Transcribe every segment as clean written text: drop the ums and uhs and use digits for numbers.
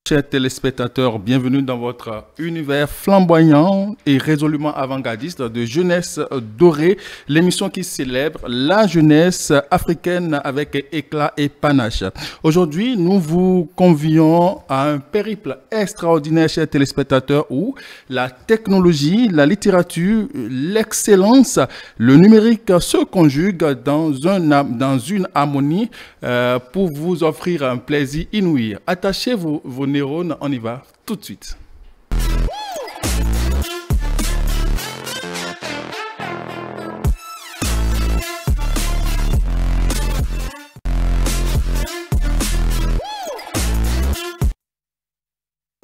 Chers téléspectateurs, bienvenue dans votre univers flamboyant et résolument avant-gardiste de Jeunesse Dorée, l'émission qui célèbre la jeunesse africaine avec éclat et panache. Aujourd'hui, nous vous convions à un périple extraordinaire, chers téléspectateurs, où la technologie, la littérature, l'excellence, le numérique se conjuguent dans une harmonie pour vous offrir un plaisir inouï. Attachez vos neurones, on y va tout de suite.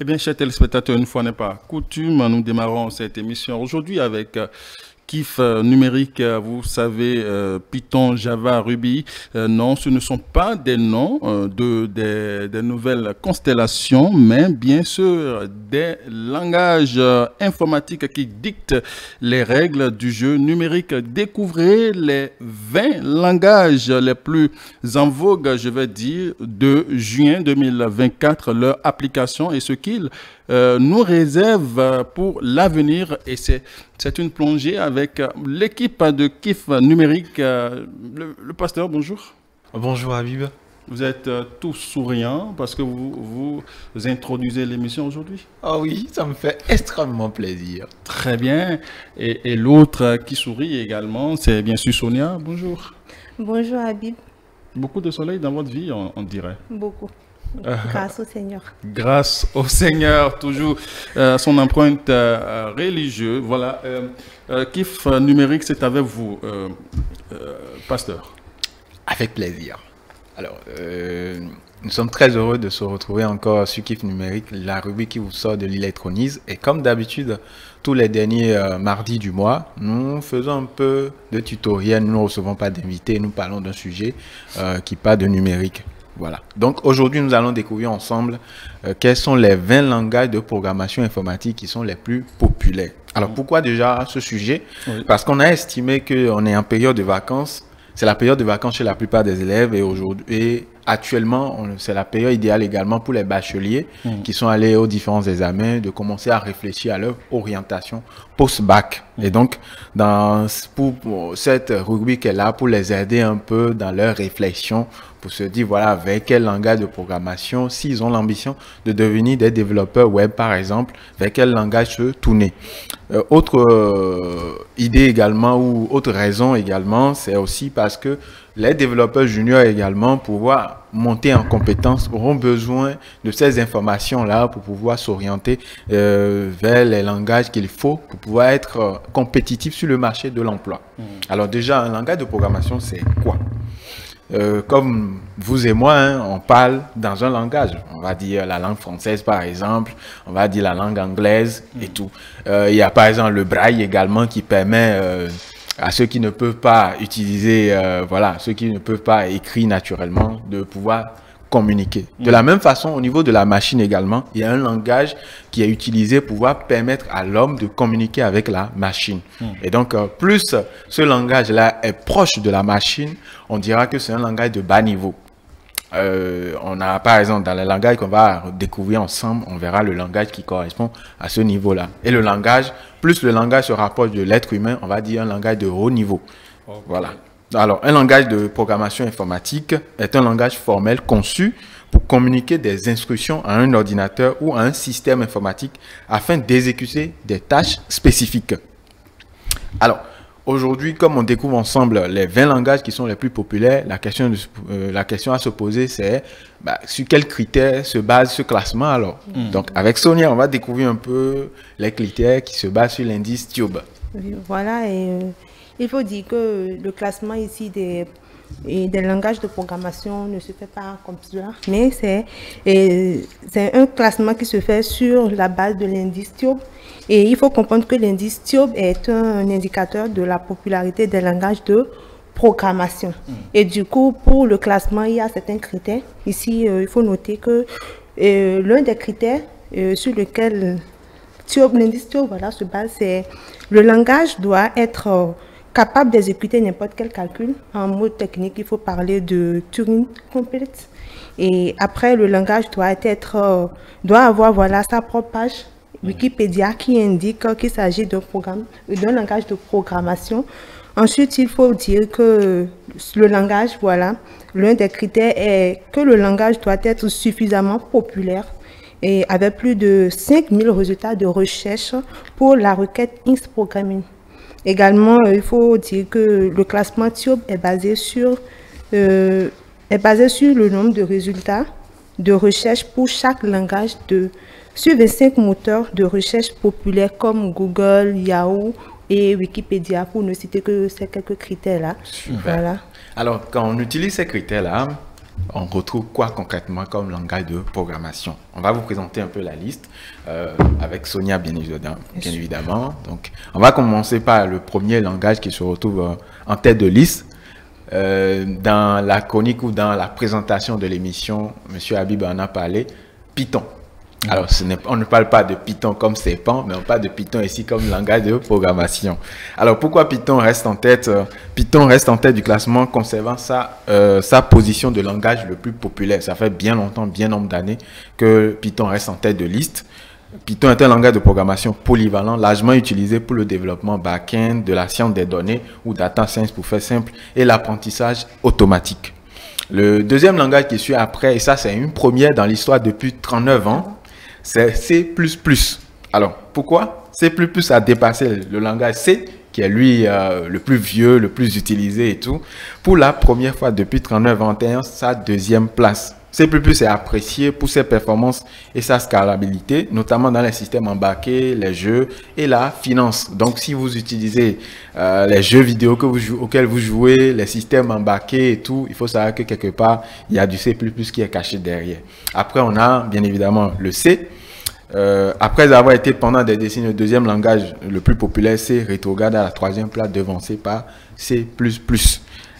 Eh bien, chers téléspectateurs, une fois n'est pas coutume, nous démarrons cette émission aujourd'hui avec Kiff numérique, vous savez, Python, Java, Ruby. Non, ce ne sont pas des noms des nouvelles constellations, mais bien sûr des langages informatiques qui dictent les règles du jeu numérique. Découvrez les 20 langages les plus en vogue, je vais dire, de juin 2024, leur application et ce qu'ils nous réserve pour l'avenir. Et c'est une plongée avec l'équipe de Kiff numérique. Le pasteur, bonjour. Bonjour Habib. Vous êtes tous souriants parce que vous introduisez l'émission aujourd'hui. Ah oui, ça me fait extrêmement plaisir. Très bien. Et l'autre qui sourit également, c'est bien sûr Sonia. Bonjour. Bonjour Habib. Beaucoup de soleil dans votre vie, on dirait. Beaucoup. Grâce au Seigneur. Grâce au Seigneur, toujours son empreinte religieuse. Voilà. Kiff numérique, c'est avec vous, pasteur. Avec plaisir. Alors, nous sommes très heureux de se retrouver encore sur Kiff numérique, la rubrique qui vous sort de l'électronise. Et comme d'habitude, tous les derniers mardis du mois, nous faisons un peu de tutoriel. Nous ne recevons pas d'invités, nous parlons d'un sujet qui parle de numérique. Voilà. Donc aujourd'hui, nous allons découvrir ensemble quels sont les 20 langages de programmation informatique qui sont les plus populaires. Alors pourquoi déjà ce sujet? Oui. Parce qu'on a estimé qu'on est en période de vacances. C'est la période de vacances chez la plupart des élèves et aujourd'hui, actuellement, c'est la période idéale également pour les bacheliers qui sont allés aux différents examens de commencer à réfléchir à leur orientation post-bac. Et donc, pour cette rubrique est là pour les aider un peu dans leur réflexion, pour se dire, voilà, vers quel langage de programmation, s'ils ont l'ambition de devenir des développeurs web, par exemple, vers quel langage se tourner. Autre idée également, ou autre raison également, c'est aussi parce que les développeurs juniors également, pour pouvoir monter en compétences, auront besoin de ces informations-là pour pouvoir s'orienter vers les langages qu'il faut pour pouvoir être compétitif sur le marché de l'emploi. Alors déjà, un langage de programmation, c'est quoi? Comme vous et moi, hein, on parle dans un langage. On va dire la langue française, par exemple. On va dire la langue anglaise et tout. Il y a par exemple le braille également qui permet à ceux qui ne peuvent pas utiliser, voilà, ceux qui ne peuvent pas écrire naturellement, de pouvoir communiquer. De la même façon, au niveau de la machine également, il y a un langage qui est utilisé pour pouvoir permettre à l'homme de communiquer avec la machine. Et donc, plus ce langage-là est proche de la machine, on dira que c'est un langage de bas niveau. On a par exemple dans le langage qu'on va découvrir ensemble, on verra le langage qui correspond à ce niveau-là. Et le langage, plus le langage se rapproche de l'être humain, on va dire un langage de haut niveau. Okay. Voilà. Alors, un langage de programmation informatique est un langage formel conçu pour communiquer des instructions à un ordinateur ou à un système informatique afin d'exécuter des tâches spécifiques. Alors, aujourd'hui, comme on découvre ensemble les 20 langages qui sont les plus populaires, la question à se poser, c'est sur quels critères se base ce classement alors? Donc, avec Sonia, on va découvrir un peu les critères qui se basent sur l'indice TUBE. Voilà, et il faut dire que le classement ici des langages de programmation ne se fait pas comme cela, mais c'est un classement qui se fait sur la base de l'indice TUBE. Et il faut comprendre que l'indice TUBE est un indicateur de la popularité des langages de programmation. Et du coup, pour le classement, il y a certains critères. Ici, il faut noter que l'un des critères sur lequel l'indice TUBE se base, c'est le langage doit être capable d'exécuter n'importe quel calcul. En mode technique, il faut parler de Turing Complete. Et après, le langage doit avoir voilà, sa propre page Wikipédia qui indique qu'il s'agit d'un langage de programmation. Ensuite, il faut dire que le langage, voilà, l'un des critères est que le langage doit être suffisamment populaire et avec plus de 5000 résultats de recherche pour la requête Inks Programming. Également, il faut dire que le classement TIOB est basé sur le nombre de résultats de recherche pour chaque langage sur 25 moteurs de recherche populaires comme Google, Yahoo et Wikipédia, pour ne citer que ces quelques critères-là. Voilà. Alors, quand on utilise ces critères-là, on retrouve quoi concrètement comme langage de programmation? On va vous présenter un peu la liste avec Sonia, bien évidemment. Donc, on va commencer par le premier langage qui se retrouve en tête de liste. Dans la chronique ou dans la présentation de l'émission, M. Habib en a parlé, Python. Alors, on ne parle pas de Python comme serpent, mais on parle de Python ici comme langage de programmation. Alors, pourquoi Python reste en tête? Python reste en tête du classement, conservant sa position de langage le plus populaire. Ça fait bien longtemps, bien nombre d'années que Python reste en tête de liste. Python est un langage de programmation polyvalent, largement utilisé pour le développement back-end, de la science des données ou data science pour faire simple, et l'apprentissage automatique. Le deuxième langage qui suit après, et ça c'est une première dans l'histoire depuis 39 ans, c'est C++. Alors, pourquoi? C++ a dépassé le langage C, qui est lui le plus vieux, le plus utilisé et tout, pour la première fois depuis 39 ans, en sa deuxième place. C++ est apprécié pour ses performances et sa scalabilité, notamment dans les systèmes embarqués, les jeux et la finance. Donc, si vous utilisez les jeux vidéo auxquels vous jouez, les systèmes embarqués et tout, il faut savoir que quelque part, il y a du C++ qui est caché derrière. Après, on a bien évidemment le C. Après avoir été pendant des décennies le deuxième langage le plus populaire, C rétrograde à la troisième place, devancé par C++.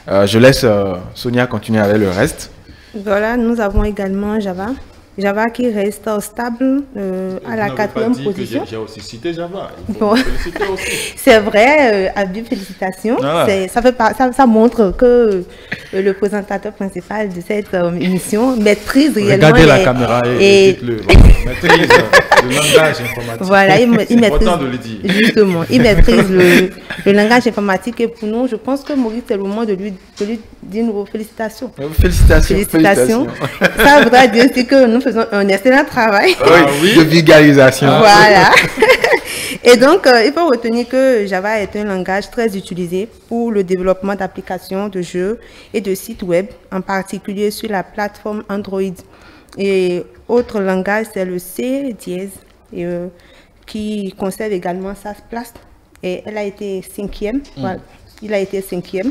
Je laisse Sonia continuer avec le reste. Voilà, nous avons également Java. Java qui reste stable à la 4e position. J'ai aussi cité Java. Bon. C'est vrai, Abdou, félicitations. Ah. Ça montre que le présentateur principal de cette émission maîtrise réellement. Regardez la caméra et dites-le. Maîtrise le langage informatique. Voilà, il maîtrise. C'est important de le dire. Justement, il maîtrise le langage informatique et pour nous, je pense que Maurice, c'est le moment de lui dire nos félicitations. Félicitations. Ça voudra dire aussi que nous faisons un excellent travail de vulgarisation. Voilà. Et donc, il faut retenir que Java est un langage très utilisé pour le développement d'applications, de jeux et de sites web, en particulier sur la plateforme Android. Et autre langage, c'est le C#, qui conserve également sa place. Et elle a été 5e. Voilà. Il a été 5e.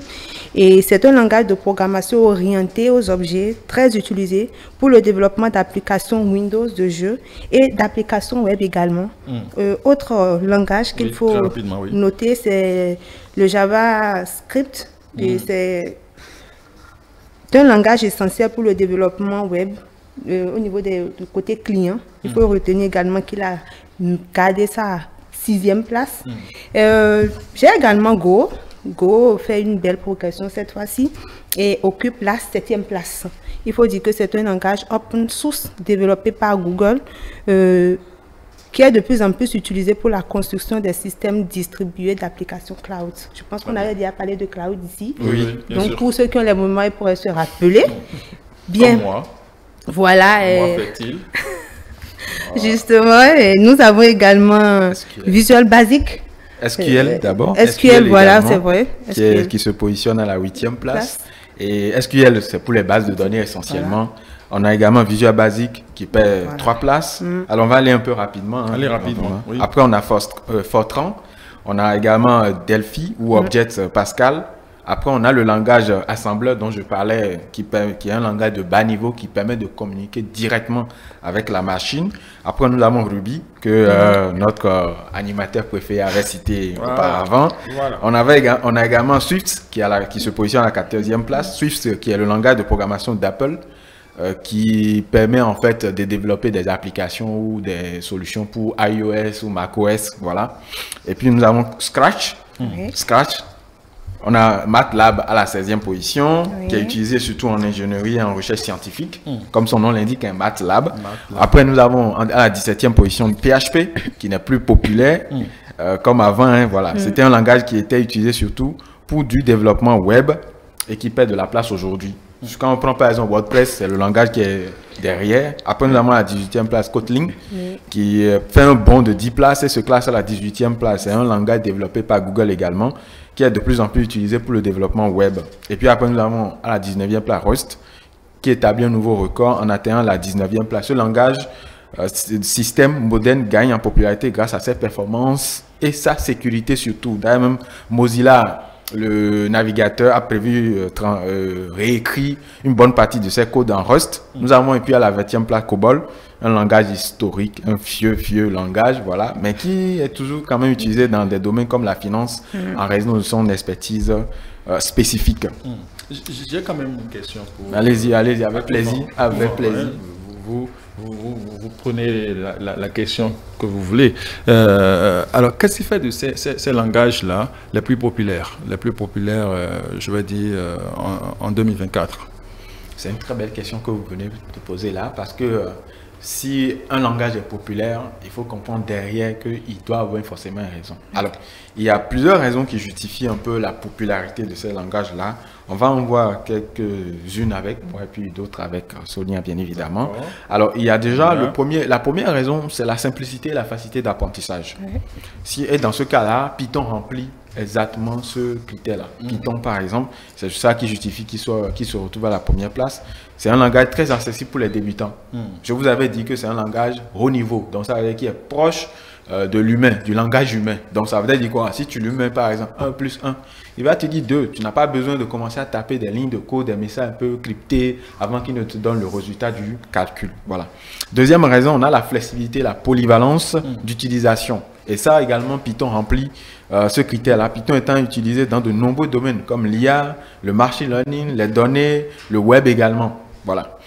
Et c'est un langage de programmation orienté aux objets, très utilisé pour le développement d'applications Windows, de jeux et d'applications web également. Autre langage qu'il faut noter, c'est le JavaScript. Et c'est un langage essentiel pour le développement web au niveau du côté client. Il faut retenir également qu'il a gardé sa 6e place. J'ai également Go. Go fait une belle progression cette fois-ci et occupe la 7e place. Il faut dire que c'est un langage open source développé par Google qui est de plus en plus utilisé pour la construction des systèmes distribués d'applications cloud. Je pense qu'on avait déjà parlé de cloud ici. Oui, donc sûr. Pour ceux qui ont les mémoires, ils pourraient se rappeler. Bien. Comme moi. Voilà. Comment fait-il? Justement, et nous avons également Visual Basic. SQL d'abord. SQL, voilà, c'est vrai. Qui se positionne à la 8e place. Et SQL, c'est pour les bases de données essentiellement. Voilà. On a également Visual Basic qui perd 3 places. Alors, on va aller un peu rapidement. Allez rapidement. Oui. Après, on a Fortran. On a également Delphi ou Object Pascal. Après, on a le langage assembleur dont je parlais, qui est un langage de bas niveau qui permet de communiquer directement avec la machine. Après, nous avons Ruby, que notre animateur préféré avait cité auparavant. Voilà. On a également Swift, qui se positionne à la 14e place. Swift, qui est le langage de programmation d'Apple, qui permet en fait de développer des applications ou des solutions pour iOS ou macOS. Voilà. Et puis, nous avons Scratch. Scratch, On a MATLAB à la 16e position, qui est utilisé surtout en ingénierie et en recherche scientifique, comme son nom l'indique, un MATLAB. Après, nous avons à la 17e position PHP, qui n'est plus populaire comme avant. Hein, voilà. C'était un langage qui était utilisé surtout pour du développement web et qui perd de la place aujourd'hui. Quand on prend par exemple WordPress, c'est le langage qui est derrière. Après, nous avons à la 18e place Kotlin, qui fait un bond de 10 places et se classe à la 18e place. C'est un langage développé par Google également, qui est de plus en plus utilisé pour le développement web. Et puis après, nous avons à la 19e place Rust, qui établit un nouveau record en atteignant la 19e place. Ce langage, système moderne, gagne en popularité grâce à ses performances et sa sécurité surtout. D'ailleurs, même Mozilla, le navigateur, a prévu réécrit une bonne partie de ses codes en Rust. Nous avons et puis à la 20e place COBOL, un langage historique, un vieux langage, voilà, mais qui est toujours quand même utilisé dans des domaines comme la finance en raison de son expertise spécifique. J'ai quand même une question pour... Allez-y, avec plaisir, avec plaisir. Vous prenez la question que vous voulez. Alors, qu'est-ce qui fait de ces langages-là les plus populaires, je vais dire, en 2024? C'est une très belle question que vous venez de poser là, parce que si un langage est populaire, il faut comprendre derrière qu'il doit avoir forcément une raison. Alors, il y a plusieurs raisons qui justifient un peu la popularité de ces langages-là. On va en voir quelques-unes avec moi et puis d'autres avec Sonia, bien évidemment. Alors, il y a déjà la première raison, c'est la simplicité et la facilité d'apprentissage. Et dans ce cas-là, Python remplit exactement ce critère-là. Python, par exemple, c'est ça qui justifie qu'il se retrouve à la première place. C'est un langage très accessible pour les débutants. Je vous avais dit que c'est un langage haut niveau, donc ça veut dire qu'il est proche de l'humain, du langage humain. Donc ça veut dire quoi? Si tu lui mets par exemple 1 plus 1, il va te dire 2. Tu n'as pas besoin de commencer à taper des lignes de code, des messages un peu cryptés avant qu'il ne te donne le résultat du calcul. Voilà. Deuxième raison, on a la flexibilité, la polyvalence d'utilisation. Et ça également, Python remplit ce critère-là. Python étant utilisé dans de nombreux domaines comme l'IA, le machine learning, les données, le web également. Voilà.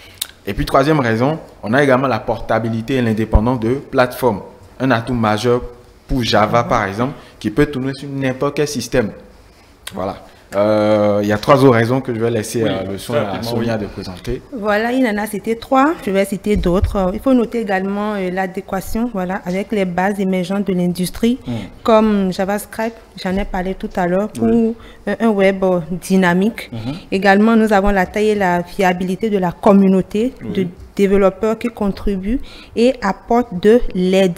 Et puis troisième raison, on a également la portabilité et l'indépendance de plateforme. Un atout majeur pour Java par exemple, qui peut tourner sur n'importe quel système. Voilà. Il y a trois autres raisons que je vais laisser le soin à Sonia de présenter. Voilà, il en a cité trois, je vais citer d'autres. Il faut noter également l'adéquation avec les bases émergentes de l'industrie, comme JavaScript, j'en ai parlé tout à l'heure, pour un web dynamique. Également, nous avons la taille et la fiabilité de la communauté de développeurs qui contribuent et apportent de l'aide.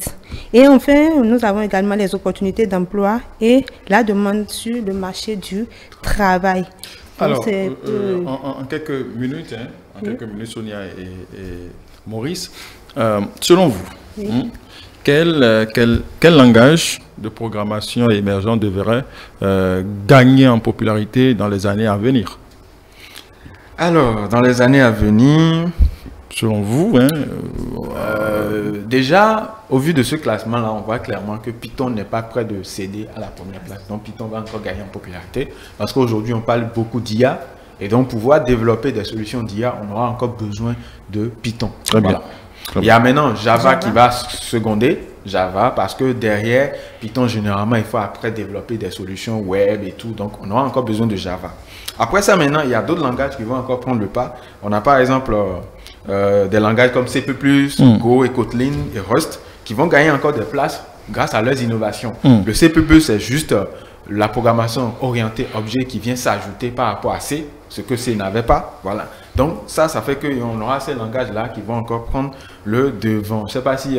Et enfin, nous avons également les opportunités d'emploi et la demande sur le marché du travail. Alors, en quelques minutes, Sonia et Maurice, selon vous, quel langage de programmation émergent devrait gagner en popularité dans les années à venir? Alors, dans les années à venir, selon vous, déjà, au vu de ce classement-là, on voit clairement que Python n'est pas prêt de céder à la première place. Donc, Python va encore gagner en popularité parce qu'aujourd'hui, on parle beaucoup d'IA. Et donc, pour pouvoir développer des solutions d'IA, on aura encore besoin de Python. Très bien. Il y a maintenant Java qui va seconder Java parce que derrière Python, généralement, il faut après développer des solutions web et tout. Donc, on aura encore besoin de Java. Après ça, maintenant, il y a d'autres langages qui vont encore prendre le pas. On a par exemple des langages comme C++, Go et Kotlin et Rust qui vont gagner encore des places grâce à leurs innovations. Le C++, c'est juste la programmation orientée objet qui vient s'ajouter par rapport à C, ce que C n'avait pas. Voilà. Donc ça fait qu'on aura ces langages-là qui vont encore prendre le devant. Je ne sais pas si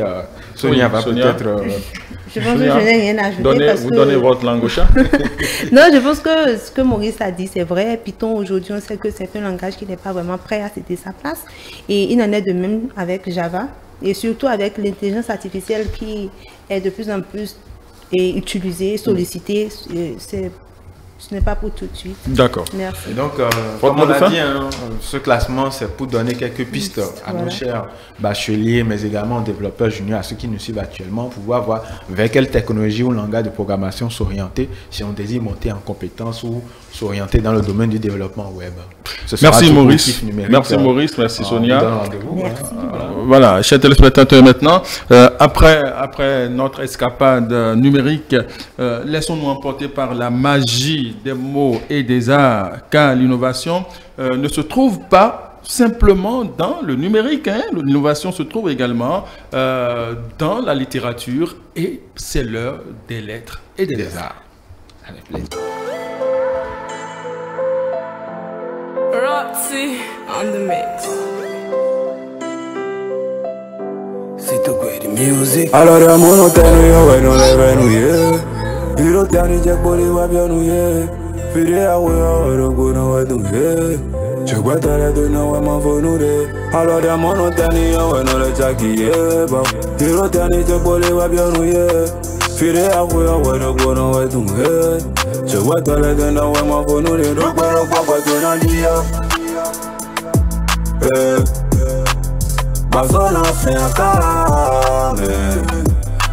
Sonia va peut-être... Je pense que je n'ai rien ajouté. Vous donnez votre langue au chat. Non, je pense que ce que Maurice a dit, c'est vrai. Python, aujourd'hui, on sait que c'est un langage qui n'est pas vraiment prêt à céder sa place. Et il en est de même avec Java. Et surtout avec l'intelligence artificielle qui est de plus en plus utilisée, sollicitée. Ce n'est pas pour tout de suite. D'accord. Merci. Et donc, comme on l'a dit, ce classement, c'est pour donner quelques pistes à nos chers bacheliers, mais également aux développeurs juniors, à ceux qui nous suivent actuellement, pour pouvoir voir vers quelle technologie ou langage de programmation s'orienter si on désire monter en compétence ou s'orienter dans le domaine du développement web. Merci Maurice. Merci Maurice, merci Sonia. Voilà, chers téléspectateurs, maintenant, après notre escapade numérique, laissons-nous emporter par la magie aujourd'hui des mots et des arts, car l'innovation ne se trouve pas simplement dans le numérique. Hein. L'innovation se trouve également dans la littérature et c'est l'heure des lettres et des arts. Avec plaisir. Roxy on the mix. Allora da monoteno io vai non le venu yeah. Iro tiani jack boli wa bionu yeah. Fide a we oro guna wa du yeah. Chegua le do no wa ma vonu de. Allora da monoteno io vai non le jacki yeah. Ba iro tiani jack boli wa bionu yeah. Fide a we oro guna wa du yeah. Chegua le do no wa ma vonu de. Rogba tu na dia. Bazona se amen.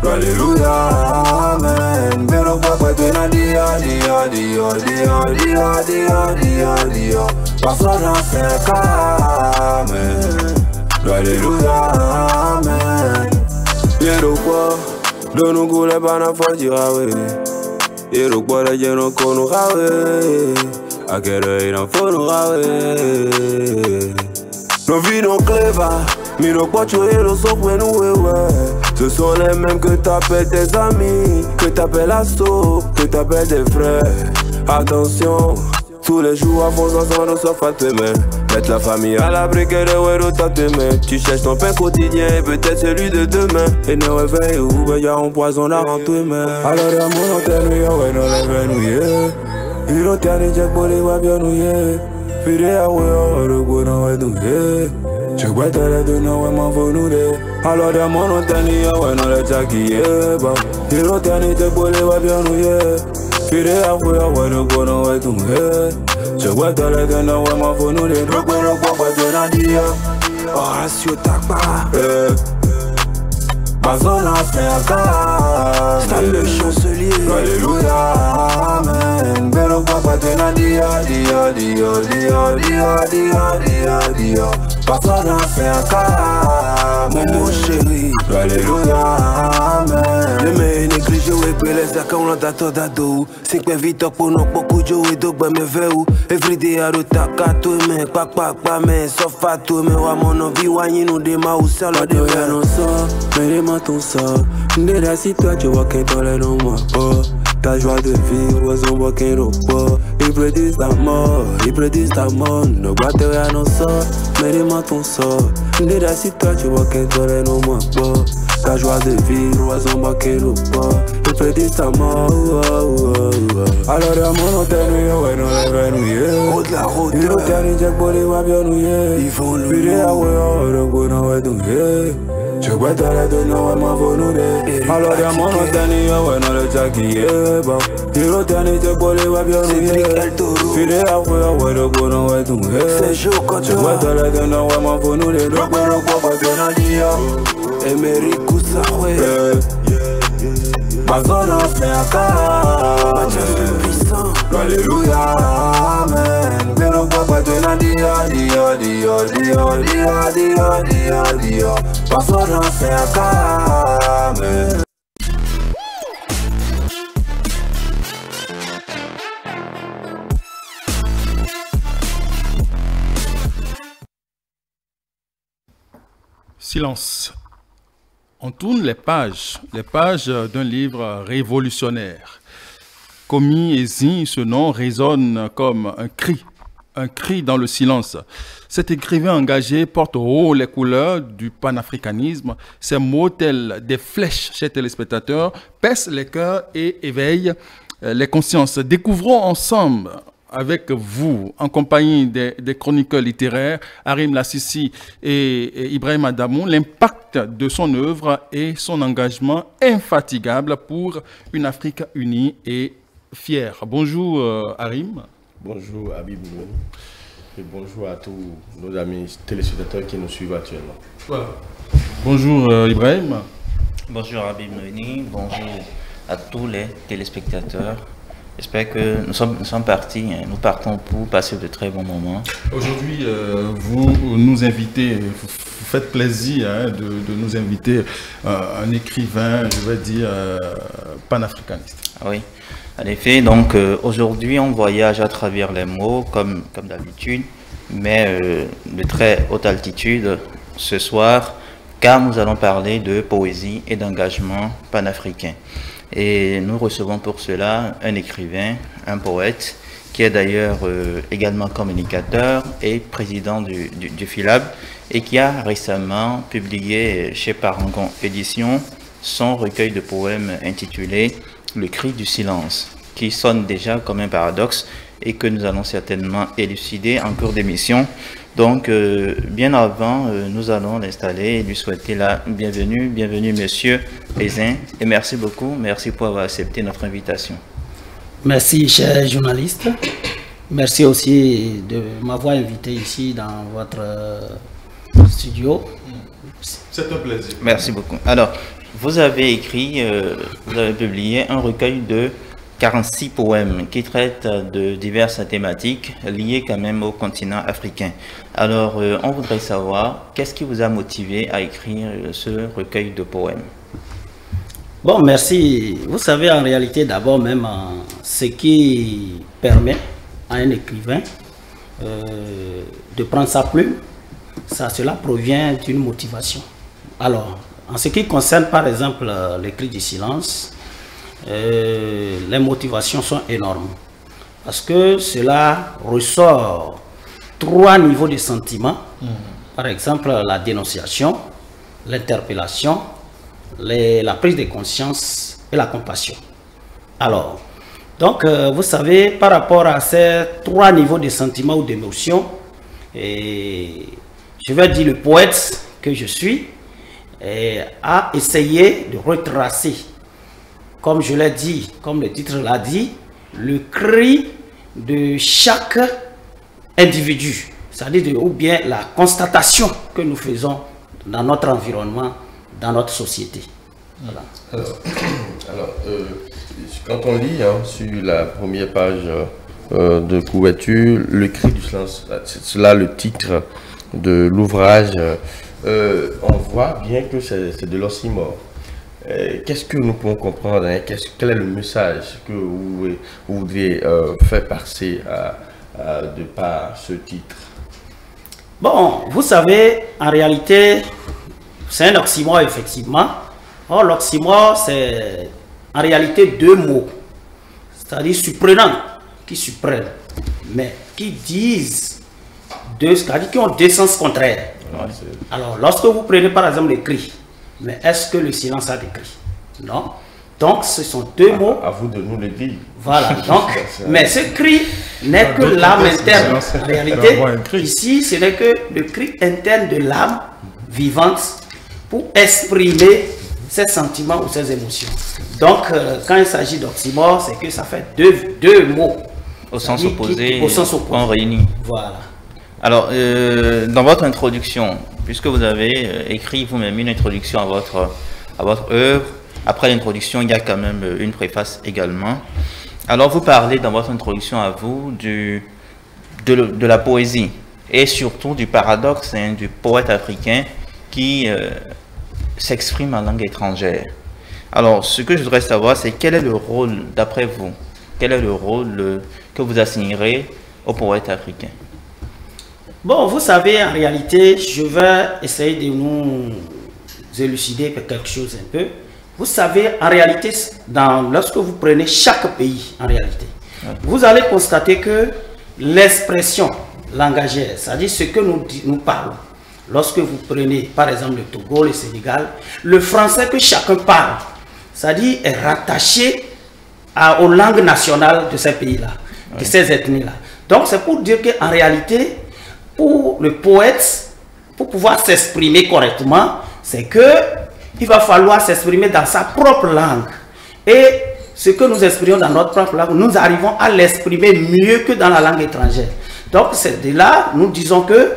Hallelujah, amen. Pero papá tu na dia. Bazona se amen. Hallelujah, amen. Yero kwa donu gule bana faji rawe. Yero kwa le jeno kono rawe. Akere ina fono rawe. Nos vies non clever, mais nos potes et nos sons pour nous, ouais. Ce sont les mêmes que t'appelles tes amis, que t'appelles assos, que t'appelles des frères. Attention, tous les jours à fond ensemble, nous sommes fatigués. Mettre la famille à l'abri que les héros t'attendent. Tu cherches ton pain quotidien et peut-être celui de demain. Et ne réveille où, ben y'a un poison à rentrer, mais. Alors, y'a mon antenne, ouais, non, les veines, yeah. Il ont tenu Jack Bolé, ouais, bien, yeah. Fide a we oro guna wa du yeah. Chegua le do no wa ma vonu de. Alors da monotani ya wa no le jacki yeah. Ba iro tani te bole wa bianu yeah. Fide a we oro guna wa du yeah. Chegua le do no wa ma vonu de. Rogba tu na dia. Horacio Takba Bazona se aka. Stan le chancelier. Alléluia, amen. Pero papa tu na dia. Bazona se aka. Mon chéri. Alléluia, amen. Le me néglige we pele zaka on da toda do. 5 vita pour no pouco jo e do ba me veu. Every day a rota ka tu me pa me sofa tu me wa mono vi wa nyinu de ma o sala de verão só. Mais ton sort, de si toi tu vois qu'un dans les noms moi pas. Ta joie de vivre, aux ombres qu'un repos. Ils prédisent ta mort, ne boite rien non sort. Mais dis-moi ton sort, de si toi tu vois qu'un dans les noms moi pas. Ta joie de vivre, aux ombres qu'un repos. Ils prédisent ta mort, Alors à mon antenne, ouais, non, les veines, yeah. Haute la route, ils ont tenu Jack Bolé, ouais, bien, yeah. Ils vont lui dire, ouais, ouais, yeah. Chegua le do no wa ma vonu de. Alors da monotani ya wa no le jacki yeah. Ba iro tani te bole wa bianu yeah. Fide a we do gono wa du yeah. Chegua le do no wa ma vonu de. Rogba tu na dia. Emery Kousa we. Bazona se aka. Alléluia, amen. Pero papa tu na dia. Bazona se aka, amen. Silence. On tourne les pages d'un livre révolutionnaire. Komi Ezi, ce nom résonne comme un cri dans le silence. Cet écrivain engagé porte haut les couleurs du panafricanisme. Ses mots tels des flèches chez téléspectateurs percent les cœurs et éveillent les consciences. Découvrons ensemble avec vous, en compagnie des chroniqueurs littéraires, Harim Lassisi et Ibrahim Adamou, l'impact de son œuvre et son engagement infatigable pour une Afrique unie et fière. Bonjour Harim. Bonjour Habib et bonjour à tous nos amis téléspectateurs qui nous suivent actuellement. Voilà. Bonjour Ibrahim. Bonjour Habib Nouni, bonjour à tous les téléspectateurs. J'espère que nous sommes partis, nous partons pour passer de très bons moments. Aujourd'hui, vous nous invitez, vous faites plaisir de nous inviter un écrivain, je vais dire, panafricaniste. Oui, en effet, donc aujourd'hui on voyage à travers les mots comme d'habitude, mais de très haute altitude ce soir, car nous allons parler de poésie et d'engagement panafricain. Et nous recevons pour cela un écrivain, un poète, qui est d'ailleurs également communicateur et président du FILAB, et qui a récemment publié chez Parangon Éditions son recueil de poèmes intitulé « Le cri du silence », qui sonne déjà comme un paradoxe et que nous allons certainement élucider en cours d'émission. Donc, bien avant, nous allons l'installer et lui souhaiter la bienvenue. Bienvenue, monsieur Ezin, et merci beaucoup. Merci pour avoir accepté notre invitation. Merci, chers journalistes. Merci aussi de m'avoir invité ici dans votre studio. C'est un plaisir. Merci beaucoup. Alors, vous avez écrit, vous avez publié un recueil de 46 poèmes qui traitent de diverses thématiques liées quand même au continent africain. Alors, on voudrait savoir, qu'est-ce qui vous a motivé à écrire ce recueil de poèmes? Bon, merci. Vous savez, en réalité, d'abord même, ce qui permet à un écrivain de prendre sa plume, cela provient d'une motivation. Alors, en ce qui concerne, par exemple, le cri du silence, les motivations sont énormes. Parce que cela ressort 3 niveaux de sentiments. Par exemple, la dénonciation, l'interpellation, la prise de conscience et la compassion. Alors, donc, vous savez, par rapport à ces 3 niveaux de sentiments ou d'émotions, je vais dire le poète que je suis a essayé de retracer, comme je l'ai dit, comme le titre l'a dit, le cri de chaque individu, c'est-à-dire ou bien la constatation que nous faisons dans notre environnement, dans notre société. Voilà. Alors, quand on lit sur la première page de couverture, le cri du silence, c'est cela le titre de l'ouvrage, on voit bien que c'est de l'oxymore. Qu'est-ce que nous pouvons comprendre, quel est le message que vous voudriez faire passer de par ce titre? Bon, vous savez, en réalité, c'est un oxymore, effectivement. Or, l'oxymore, c'est en réalité 2 mots, c'est-à-dire surprenants, qui surprennent, mais qui disent, c'est-à-dire qui ont 2 sens contraires. Alors, lorsque vous prenez par exemple le cri, mais est-ce que le silence a des cris? Non. Donc, ce sont 2 mots. À vous de nous le dire. Voilà. Donc, mais ce cri n'est que l'âme interne. En réalité, ici, ce n'est que le cri interne de l'âme vivante pour exprimer ses sentiments ou ses émotions. Donc, quand il s'agit d'oxymore, c'est que ça fait deux mots. Au sens opposé, au sens opposé. En réunis. Voilà. Alors, dans votre introduction, puisque vous avez écrit vous-même une introduction à votre œuvre, après l'introduction, il y a quand même une préface également. Alors, vous parlez dans votre introduction à vous de la poésie et surtout du paradoxe du poète africain qui s'exprime en langue étrangère. Alors, ce que je voudrais savoir, c'est quel est le rôle, d'après vous, quel est le rôle que vous assignerez au poète africain? Bon, vous savez, en réalité, je vais essayer de nous élucider quelque chose un peu. Vous savez, en réalité, lorsque vous prenez chaque pays, en réalité, vous allez constater que l'expression langagière, c'est-à-dire ce que nous parlons, lorsque vous prenez, par exemple, le Togo, le Sénégal, le français que chacun parle, c'est-à-dire est rattaché aux langues nationales de ces pays-là, de ces ethnies-là. Donc, c'est pour dire qu'en réalité, pour le poète, pour pouvoir s'exprimer correctement, c'est qu'il va falloir s'exprimer dans sa propre langue. Et ce que nous exprimons dans notre propre langue, nous arrivons à l'exprimer mieux que dans la langue étrangère. Donc, c'est de là, nous disons que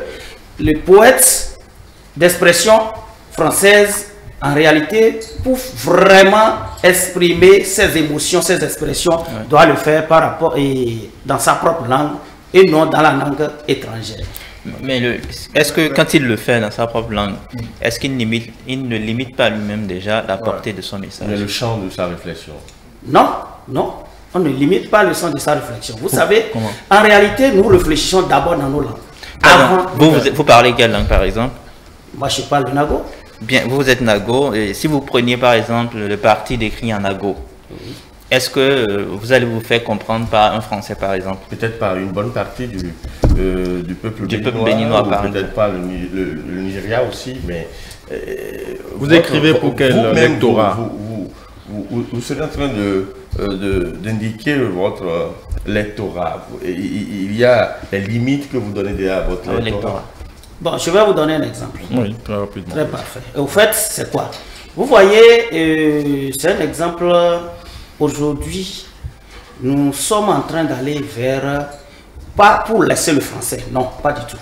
le poète d'expression française, en réalité, pour vraiment exprimer ses émotions, ses expressions, doit le faire par rapport dans sa propre langue et non dans la langue étrangère. Mais est-ce que quand il le fait dans sa propre langue, est-ce qu'il ne limite pas lui-même déjà la portée de son message? Mais le champ de sa réflexion. Non, non. On ne limite pas le sens de sa réflexion. Vous savez, en réalité, nous réfléchissons d'abord dans nos langues. Avant, vous parlez quelle langue, par exemple? Moi, je parle le Nago. Bien, vous êtes Nago. Et si vous preniez, par exemple, le parti décrit en Nago, est-ce que vous allez vous faire comprendre par un Français, par exemple? Peut-être par une bonne partie du peuple béninois, par exemple. Peut-être pas le Nigeria aussi, mais... vous écrivez pour quel lectorat? Vous serez en train d'indiquer votre lectorat. Il y a des limites que vous donnez à votre lectorat. Bon, je vais vous donner un exemple. Oui, très rapidement. Très parfait. Et au fait, c'est quoi? Vous voyez, c'est un exemple. Aujourd'hui, nous sommes en train d'aller vers, pas pour laisser le français, non, pas du tout.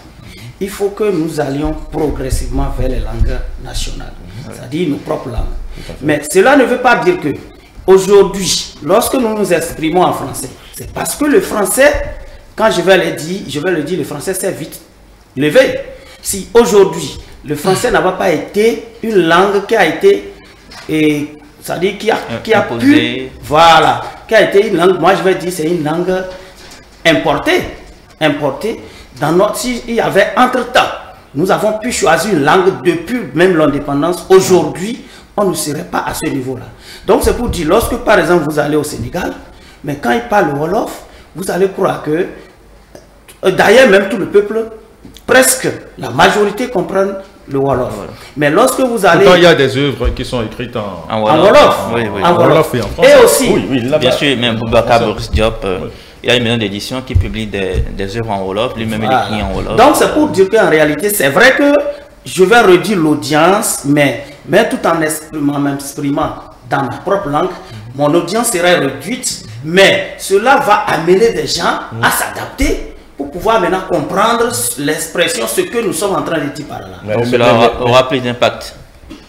Il faut que nous allions progressivement vers les langues nationales, c'est-à-dire nos propres langues. Mais cela ne veut pas dire que aujourd'hui, lorsque nous nous exprimons en français, c'est parce que le français, quand je vais le dire, le français s'est vite levé. Si aujourd'hui, le français n'a pas été une langue qui a été, c'est-à-dire qui a pu, voilà, qui a été une langue, moi je vais dire c'est une langue importée. Dans notre, s'il y avait entre-temps, nous avons pu choisir une langue depuis même l'indépendance. Aujourd'hui, on ne serait pas à ce niveau-là. Donc c'est pour dire, lorsque par exemple vous allez au Sénégal, mais quand ils parlent le Wolof, vous allez croire que, d'ailleurs même tout le peuple, presque la majorité comprennent le Wolof. Mais lorsque vous allez... Pourtant, il y a des œuvres qui sont écrites en Wolof. Oui. En Wolof et en français. Et aussi... Oui, bien sûr, même Boubacar Boris Diop, il y a une maison d'édition qui publie des œuvres en Wolof, lui-même il écrit en Wolof. Donc c'est pour dire qu'en réalité, c'est vrai que je vais redire l'audience, mais tout en m'exprimant dans ma propre langue, mon audience serait réduite, mais cela va amener des gens à s'adapter pour pouvoir maintenant comprendre l'expression, ce que nous sommes en train de dire par là. Donc cela aura plus d'impact.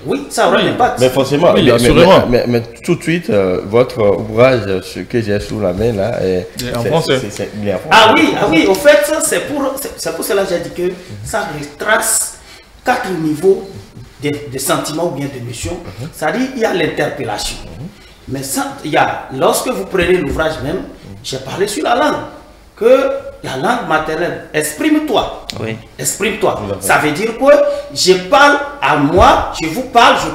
Oui, ça aura un impact. Mais forcément, oui, assurément. Mais tout de suite, votre ouvrage, ce que j'ai sous la main là, est en français. Ah oui, au fait, c'est pour cela que j'ai dit que ça retrace 4 niveaux de sentiments ou bien d'émotions. C'est-à-dire, il y a l'interpellation. Mais ça, lorsque vous prenez l'ouvrage même, j'ai parlé sur la langue. Que la langue maternelle, exprime-toi. Oui. Exprime-toi. Ça veut dire que je parle à moi, je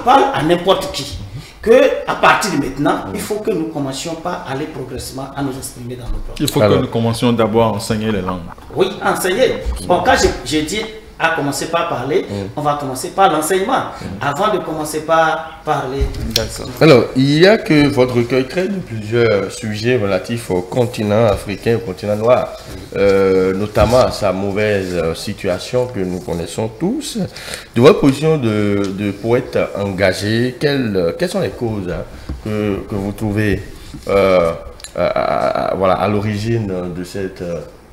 parle à n'importe qui. Que à partir de maintenant, il faut que nous commencions pas à aller progressivement à nous exprimer dans nos propres. Il faut que nous commencions d'abord à enseigner les langues. Oui, enseigner. Bon, quand j'ai dit à commencer par parler, on va commencer par l'enseignement, avant de commencer par parler. Alors, il y a que votre recueil traite de plusieurs sujets relatifs au continent africain, au continent noir, notamment à sa mauvaise situation que nous connaissons tous. De votre position de poète engagé, quelles sont les causes que vous trouvez à l'origine de cette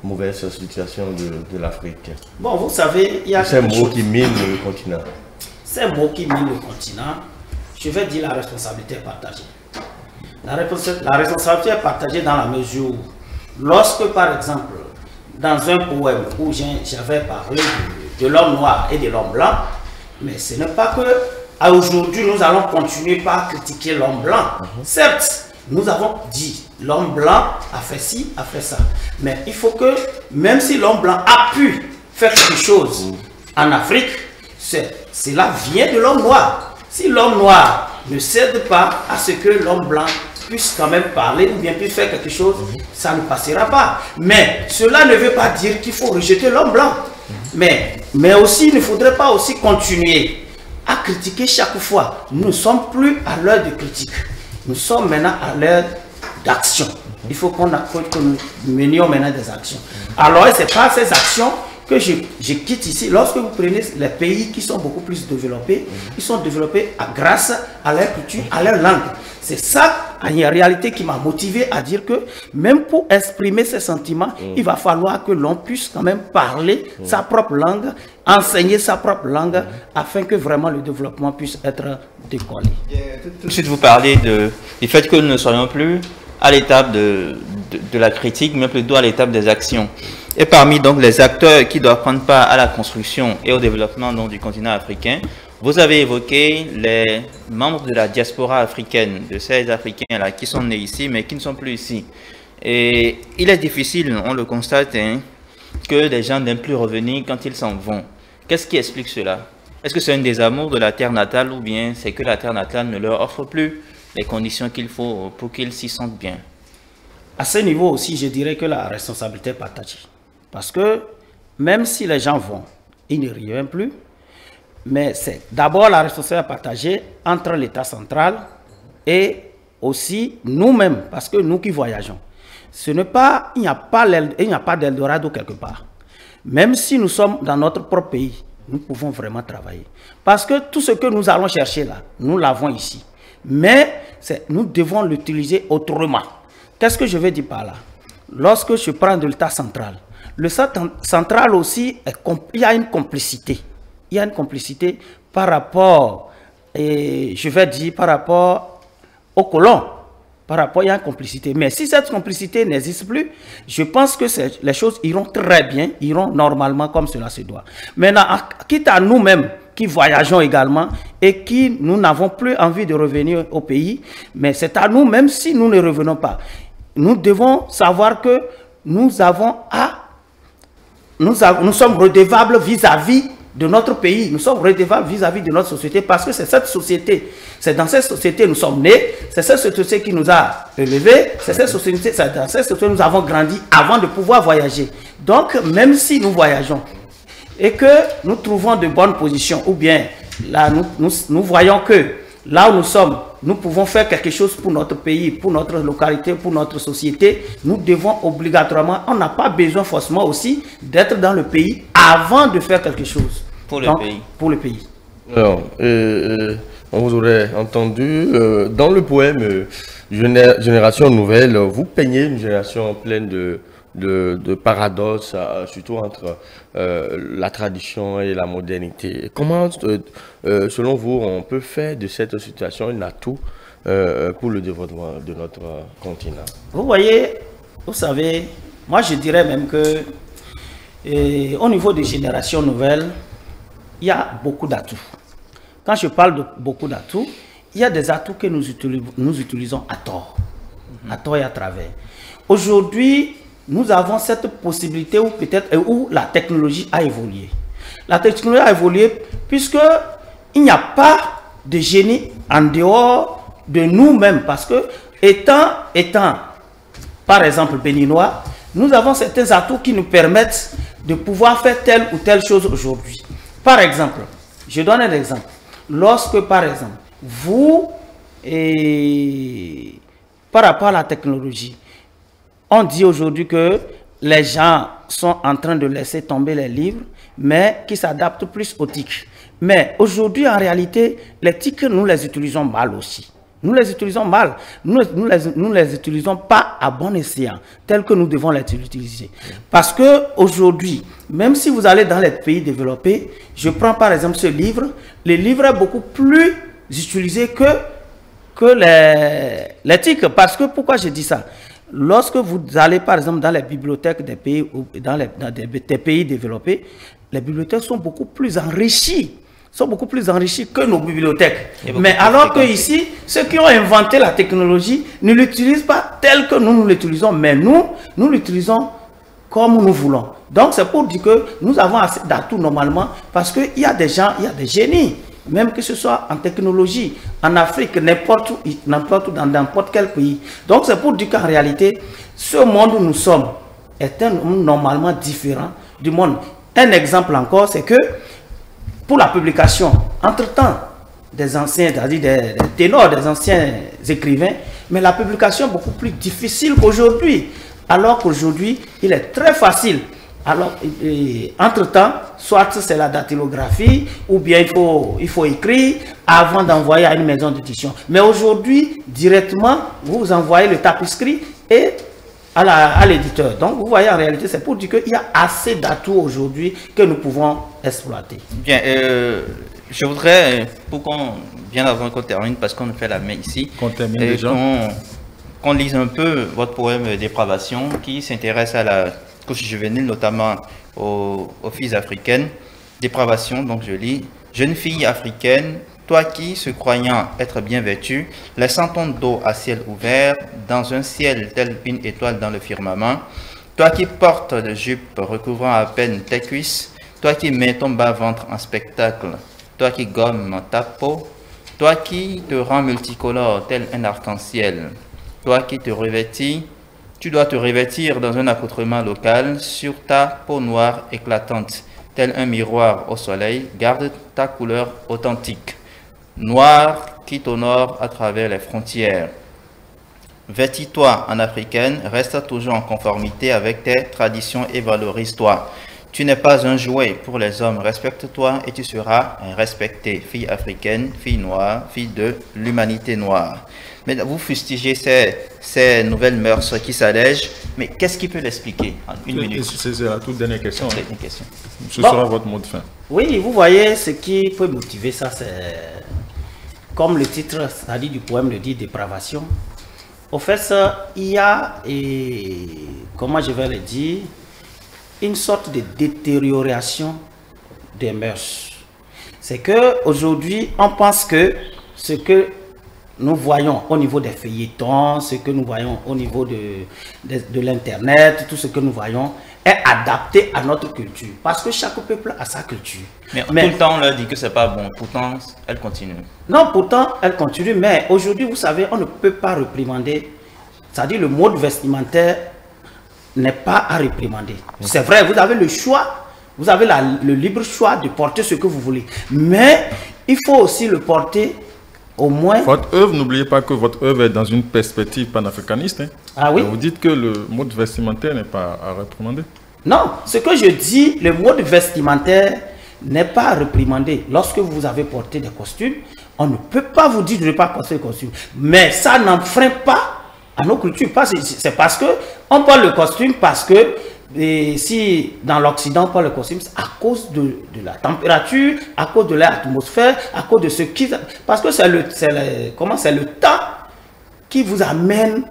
mauvaise situation de l'Afrique? Bon, vous savez, il y a ces mots qui minent le continent. Ces mots qui minent le continent, je vais dire la responsabilité est partagée. La responsabilité est partagée dans la mesure où, lorsque par exemple, dans un poème où j'avais parlé de l'homme noir et de l'homme blanc, mais ce n'est pas que aujourd'hui nous allons continuer par critiquer l'homme blanc. Certes, nous avons dit l'homme blanc a fait ci, a fait ça. Mais il faut que, même si l'homme blanc a pu faire quelque chose en Afrique, cela vient de l'homme noir. Si l'homme noir ne cède pas à ce que l'homme blanc puisse quand même parler ou bien puisse faire quelque chose, ça ne passera pas. Mais cela ne veut pas dire qu'il faut rejeter l'homme blanc. Mais aussi, il ne faudrait pas aussi continuer à critiquer chaque fois. Nous ne sommes plus à l'heure de critique. Nous sommes maintenant à l'heure d'action. Il faut que nous menions maintenant des actions. Alors, ce n'est pas ces actions que je quitte ici. Lorsque vous prenez les pays qui sont beaucoup plus développés, ils sont développés grâce à leur culture, à leur langue. C'est ça, en réalité, qui m'a motivé à dire que même pour exprimer ses sentiments, il va falloir que l'on puisse quand même parler sa propre langue, enseigner sa propre langue, afin que vraiment le développement puisse être décollé. Tout de suite, vous parlez du fait que nous ne soyons plus à l'étape de la critique, mais plutôt à l'étape des actions. Et parmi donc les acteurs qui doivent prendre part à la construction et au développement donc, du continent africain, Vous avez évoqué les membres de la diaspora africaine, de ces Africains-là qui sont nés ici, mais qui ne sont plus ici. Et il est difficile, on le constate, hein, que les gens n'aiment plus revenir quand ils s'en vont. Qu'est-ce qui explique cela? Est-ce que c'est un désamour de la terre natale ou bien c'est que la terre natale ne leur offre plus les conditions qu'il faut pour qu'ils s'y sentent bien? À ce niveau aussi, je dirais que la responsabilité est partagée. Parce que même si les gens vont, ils ne reviennent plus. Mais c'est d'abord la responsabilité partagée entre l'État central et aussi nous-mêmes, parce que nous qui voyageons. Ce n'est pas, il n'y a pas d'Eldorado quelque part. Même si nous sommes dans notre propre pays, nous pouvons vraiment travailler. Parce que tout ce que nous allons chercher là, nous l'avons ici. Mais nous devons l'utiliser autrement. Qu'est-ce que je veux dire par là? Lorsque je prends de l'État central, l'État central aussi, il y a une complicité. Il y a une complicité par rapport, je vais dire, par rapport aux colons. Par rapport, il y a une complicité. Mais si cette complicité n'existe plus, je pense que les choses iront très bien, iront normalement comme cela se doit. Maintenant, quitte à nous-mêmes qui voyageons également et qui nous n'avons plus envie de revenir au pays, mais c'est à nous, même si nous ne revenons pas, nous devons savoir que nous sommes redevables vis-à-vis de notre pays, nous sommes redevables vis-à-vis de notre société parce que c'est cette société, c'est dans cette société nous sommes nés, c'est cette société qui nous a élevés, c'est dans cette société nous avons grandi avant de pouvoir voyager. Donc même si nous voyageons et que nous trouvons de bonnes positions ou bien là nous voyons que là où nous sommes, nous pouvons faire quelque chose pour notre pays, pour notre localité, pour notre société. Nous devons obligatoirement, on n'a pas besoin forcément aussi d'être dans le pays avant de faire quelque chose. Pour le pays. Pour le pays. Alors, on vous aurait entendu, dans le poème Génération Nouvelle, vous peignez une génération pleine de paradoxes, surtout entre la tradition et la modernité. Comment, selon vous, on peut faire de cette situation un atout pour le développement de notre continent? Vous voyez, vous savez, moi je dirais même que au niveau des générations nouvelles, il y a beaucoup d'atouts. Quand je parle de beaucoup d'atouts, il y a des atouts que nous utilisons à tort et à travers. Aujourd'hui, nous avons cette possibilité où la technologie a évolué. La technologie a évolué puisque il n'y a pas de génie en dehors de nous-mêmes. Parce que étant par exemple béninois, nous avons certains atouts qui nous permettent de pouvoir faire telle ou telle chose aujourd'hui. Par exemple, je donne un exemple. Lorsque par exemple, par rapport à la technologie, on dit aujourd'hui que les gens sont en train de laisser tomber les livres, mais qui s'adaptent plus aux TIC. Mais aujourd'hui, en réalité, les TIC, nous les utilisons mal aussi. Nous les utilisons mal. Nous les utilisons pas à bon escient, tel que nous devons les utiliser. Parce que aujourd'hui, même si vous allez dans les pays développés, je prends par exemple ce livre, le livre est beaucoup plus utilisé que les TIC. Parce que, pourquoi je dis ça? Lorsque vous allez par exemple dans les bibliothèques des pays, des pays développés, les bibliothèques sont beaucoup plus enrichies. Que nos bibliothèques. Mais alors que ici, ceux qui ont inventé la technologie ne l'utilisent pas tel que nous l'utilisons, mais nous l'utilisons comme nous voulons. Donc c'est pour dire que nous avons assez d'atouts normalement, parce qu'il y a des gens, il y a des génies, même que ce soit en technologie, en Afrique, n'importe où, dans n'importe quel pays. Donc c'est pour dire qu'en réalité, ce monde où nous sommes est un monde normalement différent du monde. Un exemple encore, c'est que pour la publication, entre-temps, des anciens, c'est-à-dire des ténors, des anciens écrivains, mais la publication est beaucoup plus difficile qu'aujourd'hui. Alors qu'aujourd'hui, il est très facile. Alors, entre-temps, soit c'est la dactylographie, ou bien il faut écrire avant d'envoyer à une maison d'édition. Mais aujourd'hui, directement, vous envoyez le tapisserie et à l'éditeur. Donc, vous voyez, en réalité, c'est pour dire qu'il y a assez d'atouts aujourd'hui que nous pouvons exploiter. Bien, je voudrais, pour bien avant qu'on termine, parce qu'on fait la main ici, qu'on lise un peu votre poème Dépravation, qui s'intéresse à la couche juvénile, notamment aux filles africaines. Dépravation, donc je lis. Jeune fille africaine, toi qui, se croyant être bien vêtue, laissant ton dos à ciel ouvert, dans un ciel tel qu'une étoile dans le firmament, toi qui portes de jupe recouvrant à peine tes cuisses, toi qui mets ton bas-ventre en spectacle, toi qui gommes ta peau, toi qui te rends multicolore tel un arc-en-ciel, toi qui te revêtis, tu dois te revêtir dans un accoutrement local sur ta peau noire éclatante, tel un miroir au soleil, garde ta couleur authentique, noire qui t'honore à travers les frontières. Vêtis-toi en africaine, reste toujours en conformité avec tes traditions et valorise-toi. Tu n'es pas un jouet pour les hommes, respecte-toi et tu seras respecté. Fille africaine, fille noire, fille de l'humanité noire. Mais vous fustigez ces nouvelles mœurs qui s'allègent, mais qu'est-ce qui peut l'expliquer en une minute? C'est la toute dernière question. C'est une question. Ce sera votre mot de fin. Oui, vous voyez, ce qui peut motiver ça, c'est comme le titre, c'est-à-dire du poème le dit, dépravation. Au fait, il y a, comment je vais le dire, une sorte de détérioration des mœurs. C'est que aujourd'hui, on pense que ce que nous voyons au niveau des feuilletons, ce que nous voyons au niveau de l'Internet, tout ce que nous voyons est adapté à notre culture. Parce que chaque peuple a sa culture. Mais tout le temps, on leur dit que c'est pas bon. Pourtant, elle continue. Non, pourtant, elle continue. Mais aujourd'hui, vous savez, on ne peut pas réprimander. C'est-à-dire le mode vestimentaire n'est pas à réprimander. C'est vrai, vous avez le choix. Vous avez le libre choix de porter ce que vous voulez. Mais il faut aussi le porter au moins... Votre œuvre, n'oubliez pas que votre œuvre est dans une perspective panafricaniste. Hein. Ah oui? Vous dites que le mode vestimentaire n'est pas à réprimander. Non, ce que je dis, le mode vestimentaire n'est pas à réprimander. Lorsque vous avez porté des costumes, on ne peut pas vous dire de ne pas porter des costumes. Mais ça n'enfreint pas à nos cultures. C'est parce que on porte le costume parce que si dans l'Occident on porte le costume, c'est à cause de la température, à cause de l'atmosphère, à cause de ce qui... Parce que c'est le temps qui vous amène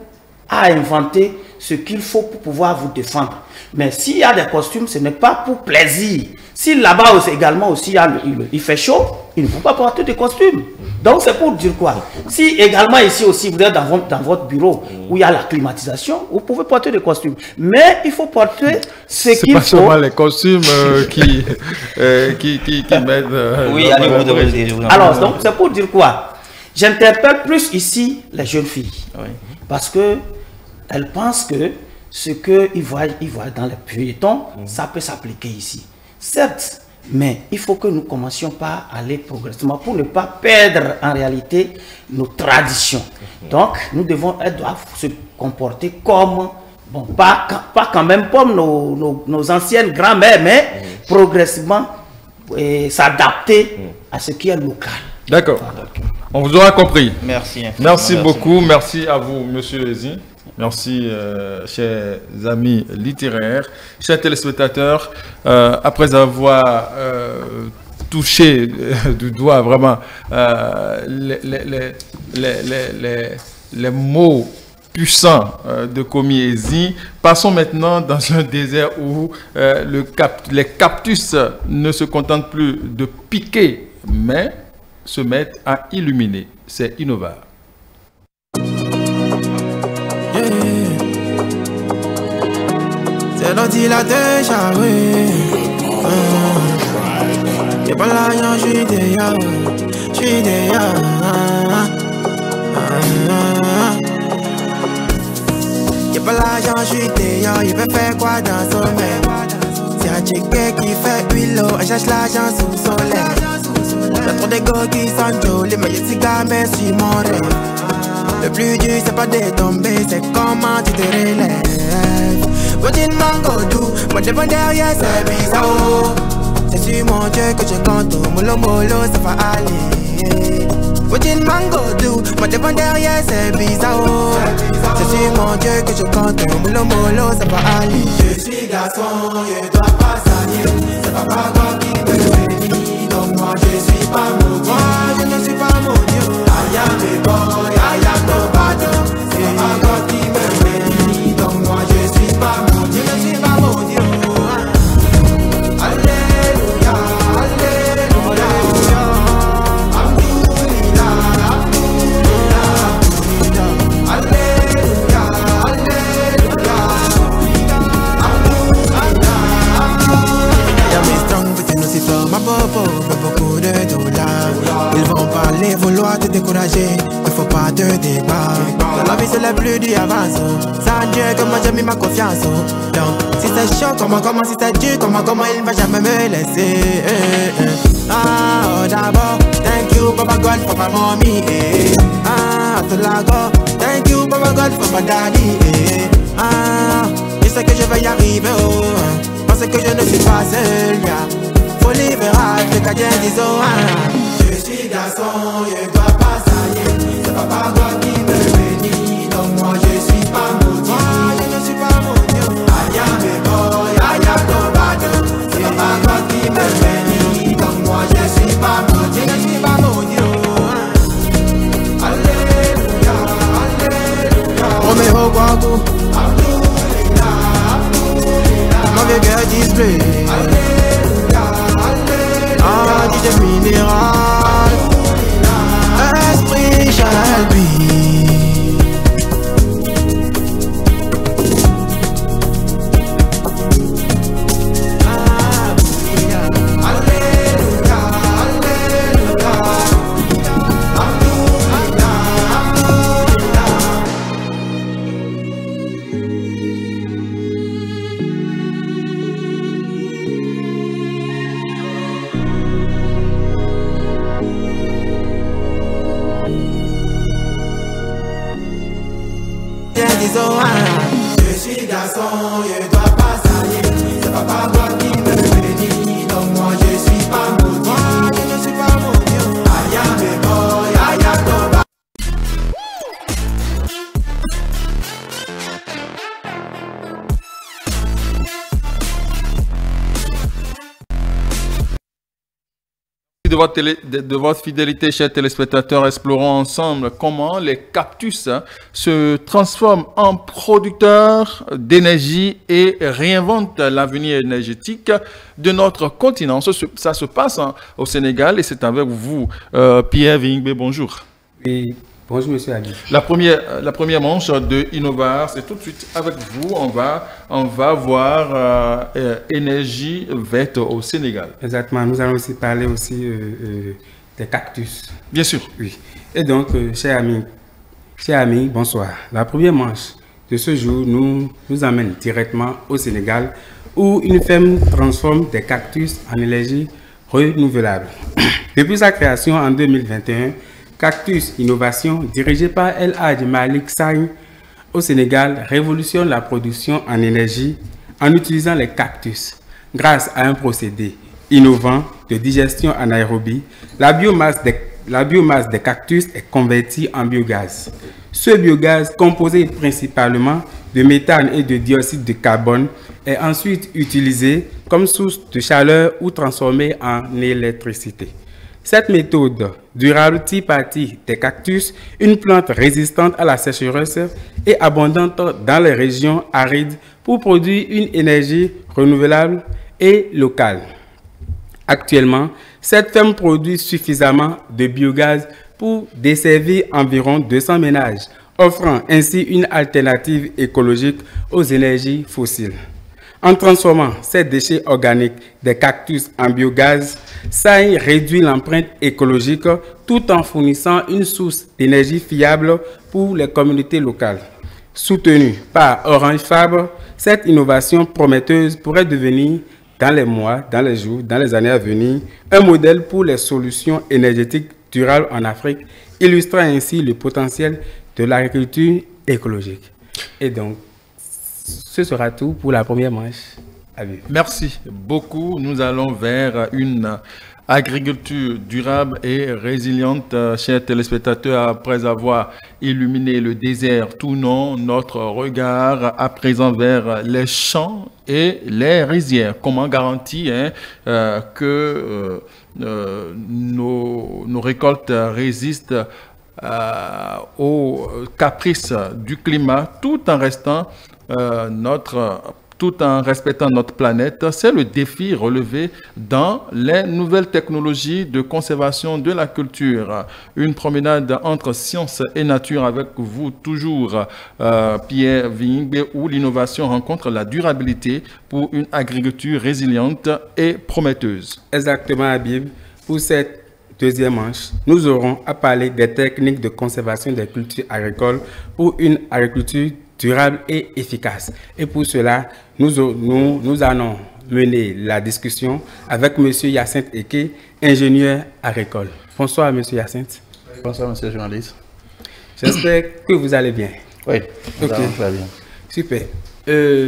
à inventer ce qu'il faut pour pouvoir vous défendre. Mais s'il y a des costumes, ce n'est pas pour plaisir. Si là-bas également aussi il fait chaud, il ne faut pas porter de costumes. Donc c'est pour dire quoi? Si également ici aussi vous êtes dans votre bureau où il y a la climatisation, vous pouvez porter des costumes. Mais il faut porter ce qu'il faut. C'est pas seulement les costumes qui m'aident. Oui, à niveau de religion. Alors donc c'est pour dire quoi? J'interpelle plus ici les jeunes filles. Oui. Parce que elles pensent que ce qu'ils voient dans les feuilletons, ça peut s'appliquer ici. Certes, mais il faut que nous commencions par aller progressivement pour ne pas perdre en réalité nos traditions. Donc, nous devons se comporter comme, bon, pas quand même comme nos anciennes grand-mères, mais progressivement s'adapter à ce qui est local. D'accord. On vous aura compris. Merci. Merci beaucoup. Merci à vous, Monsieur Lézy. Merci, chers amis littéraires, chers téléspectateurs. Après avoir touché du doigt vraiment les mots puissants de Komi Ezi, passons maintenant dans un désert où les cactus ne se contentent plus de piquer, mais se mettent à illuminer. C'est Innova. C'est l'ordinateur, oui. T'es pas là, je suis déjà. T'es pas là, je suis déjà. Il veut faire quoi dans son mec? C'est un chicken qui fait huile, elle cherche l'argent sous le soleil. Y'a trop de gars qui sont jolis, mais y'a si gamins sur mon rêve. Le plus dur c'est pas de tomber, c'est comment tu te relèves. What-il mango do, moi devant derrière c'est bizarre. C'est sur mon Dieu que je compte, mollo mollo ça va aller. What-il mango do, moi devant derrière c'est bizarre. C'est sur mon Dieu que je compte, mollo mollo ça va aller. Je suis garçon, je dois pas salir. C'est papa God qui me bénit, donc moi je suis pas mon Dieu. Moi je ne suis pas mon Dieu. I am a boy, I am no battle. C'est papa God qui me bénit, donc moi je suis pas mon Dieu. Je ne suis pas mon Dieu. Alléluia, alléluia. n'est plus dit avance. Sans Dieu, comment j'ai mis ma confiance. Donc, si c'est chaud, comment, si c'est dur, comment, il ne va jamais me laisser. Ah, oh, d'abord, thank you, Baba God, for my mommy. Ah, to la go, thank you, Baba God, for my daddy. Ah, je sais que je vais y arriver, oh, parce que je ne suis pas seul, faut libéral, je gagne des eaux. Je suis garçon, je dois pas salir. C'est Papa God qui me bénit, donc moi je suis pas maudit. Moi je ne suis pas maudit. Aya mes boy, aya Tobado. C'est Papa God qui me bénit, donc moi je suis pas maudit. Je ne suis pas maudit. Alléluia, alléluia. Roméo Guago. Mon vieux gars display. Alléluia, alléluia. Ah, DJ Minéral. Esprit shall be. Je suis garçon, je dois pas salir. C'est Papa God qui me bénit, donc moi je suis pas maudit. Moi je ne suis pas maudit. Aya mes boy, aya Toba. De votre fidélité, chers téléspectateurs, explorons ensemble comment les cactus se transforment en producteurs d'énergie et réinventent l'avenir énergétique de notre continent. Ça se passe au Sénégal et c'est avec vous, Pierre Vingbe. Bonjour. Oui. Bonjour, monsieur Ali. La première manche de Innovar, c'est tout de suite avec vous. On va voir énergie verte au Sénégal. Exactement. Nous allons aussi parler des cactus. Bien sûr. Oui. Et donc, chers amis, bonsoir. La première manche de ce jour nous amène directement au Sénégal où une ferme transforme des cactus en énergie renouvelable. Depuis sa création en 2021, Cactus Innovation, dirigé par El Hadj Malik Sagne au Sénégal, révolutionne la production en énergie en utilisant les cactus. Grâce à un procédé innovant de digestion anaérobie, la biomasse des cactus est convertie en biogaz. Ce biogaz, composé principalement de méthane et de dioxyde de carbone, est ensuite utilisé comme source de chaleur ou transformé en électricité. Cette méthode durable tire parti des cactus, une plante résistante à la sécheresse et abondante dans les régions arides pour produire une énergie renouvelable et locale. Actuellement, cette ferme produit suffisamment de biogaz pour desservir environ 200 ménages, offrant ainsi une alternative écologique aux énergies fossiles. En transformant ces déchets organiques des cactus en biogaz, Sagne réduit l'empreinte écologique tout en fournissant une source d'énergie fiable pour les communautés locales. Soutenue par Orange Fabre, cette innovation prometteuse pourrait devenir, dans les mois, dans les jours, dans les années à venir, un modèle pour les solutions énergétiques durables en Afrique, illustrant ainsi le potentiel de l'agriculture écologique. Et donc, ce sera tout pour la première manche. Merci beaucoup. Nous allons vers une agriculture durable et résiliente. Chers téléspectateurs, après avoir illuminé le désert, tournons notre regard à présent vers les champs et les rizières. Comment garantir que nos récoltes résistent aux caprices du climat tout en restant tout en respectant notre planète? C'est le défi relevé dans les nouvelles technologies de conservation de la culture. Une promenade entre science et nature avec vous toujours, Pierre Vingbe, où l'innovation rencontre la durabilité pour une agriculture résiliente et prometteuse. Exactement, Habib. Pour cette deuxième manche, nous aurons à parler des techniques de conservation des cultures agricoles pour une agriculture durable et efficace. Et pour cela, nous allons mener la discussion avec M. Hyacinthe Eke, ingénieur agricole. Bonsoir, M. Hyacinthe. Bonsoir, monsieur le journaliste. J'espère que vous allez bien. Oui, nous allons très bien. Super.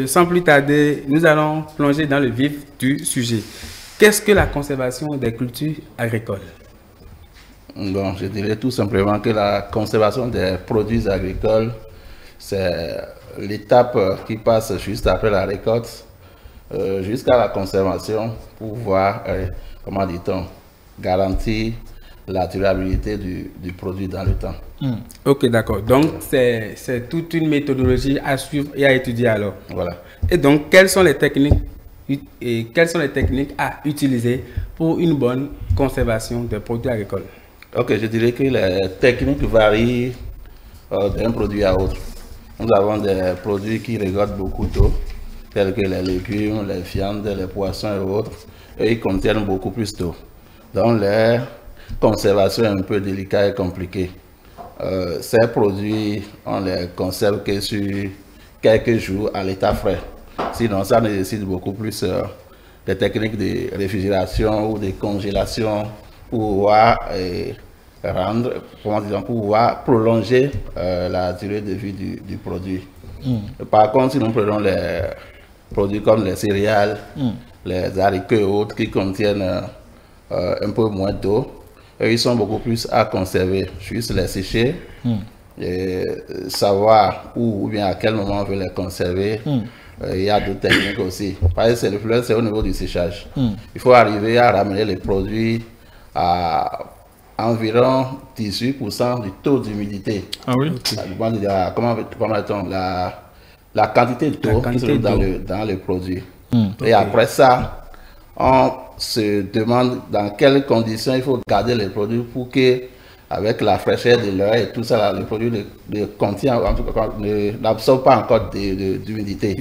Sans plus tarder, nous allons plonger dans le vif du sujet. Qu'est-ce que la conservation des cultures agricoles? Bon, je dirais tout simplement que la conservation des produits agricoles, c'est l'étape qui passe juste après la récolte, jusqu'à la conservation pour pouvoir, comment dit-on, garantir la durabilité du produit dans le temps. Ok, d'accord. Donc, c'est toute une méthodologie à suivre et à étudier alors. Voilà. Et donc, quelles sont les techniques à utiliser pour une bonne conservation des produits agricoles? Ok, je dirais que les techniques varient d'un produit à autre. Nous avons des produits qui regardent beaucoup d'eau, tels que les légumes, les viandes, les poissons et autres, et ils contiennent beaucoup plus d'eau. Donc, leur conservation est un peu délicate et compliquée. Ces produits, on les conserve que sur quelques jours à l'état frais. Sinon, ça nécessite beaucoup plus de techniques de réfrigération ou de congélation pour pouvoir pour pouvoir prolonger la durée de vie du produit. Par contre, si nous prenons les produits comme les céréales, les haricots et autres qui contiennent un peu moins d'eau, ils sont beaucoup plus à conserver. Juste les sécher et savoir où ou bien à quel moment on veut les conserver. Il y a d'autres techniques aussi. Par exemple, le fleur, c'est au niveau du séchage. Il faut arriver à ramener les produits à environ 18% du taux d'humidité. Ah oui? La quantité d'eau qui se trouve dans le produit. Et après ça, on se demande dans quelles conditions il faut garder les produits pour que, avec la fraîcheur de l'air et tout ça, le produit n'absorbe pas encore d'humidité.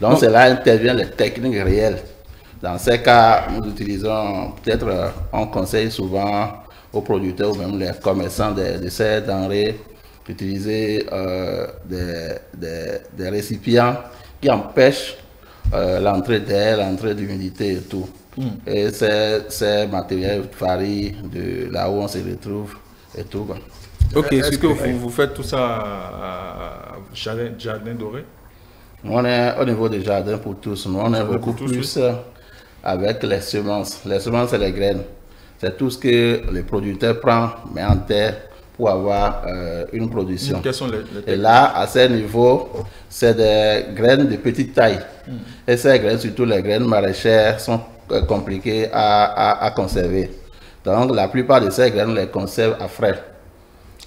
Donc c'est là interviennent les techniques réelles. Dans ces cas, nous utilisons, peut-être, on conseille souvent aux producteurs ou même les commerçants de ces denrées d'utiliser des récipients qui empêchent l'entrée d'air, l'entrée d'humidité et tout. Et ces matériels varient de là où on se retrouve et tout. Ok, est-ce que vous faites tout ça à Jardin Doré? On est au niveau des jardins pour tous. Nous, on est beaucoup plus avec les semences. Les semences, c'est les graines. C'est tout ce que le producteur prend, met en terre pour avoir une production. Quels sont les et là, à ce niveau, c'est des graines de petite taille. Et ces graines, surtout les graines maraîchères, sont compliquées à conserver. Donc, la plupart de ces graines, on les conserve à frais.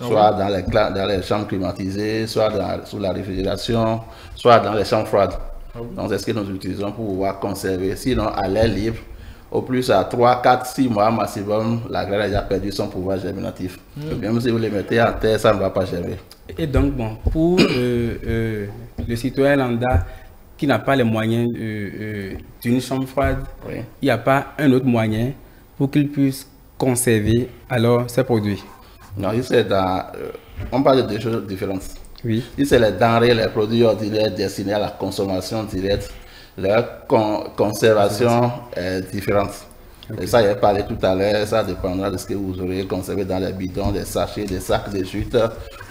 Soit dans les chambres climatisées, soit sous la réfrigération, soit dans les chambres froides. Donc, c'est ce que nous utilisons pour pouvoir conserver. Sinon, à l'air libre, au plus à 3, 4, 6 mois maximum, la graine a déjà perdu son pouvoir germinatif. Même si vous les mettez en terre, ça ne va pas germer. Et donc, bon, pour le citoyen lambda qui n'a pas les moyens d'une chambre froide, il n'y a pas un autre moyen pour qu'il puisse conserver alors ses produits? Non, on parle de deux choses différentes. Oui. Ici, c'est les denrées, les produits ordinaires destinés à la consommation directe. Leur conservation est différente. Et ça, j'ai parlé tout à l'heure, ça dépendra de ce que vous aurez conservé dans les bidons, des sachets, des sacs de jute.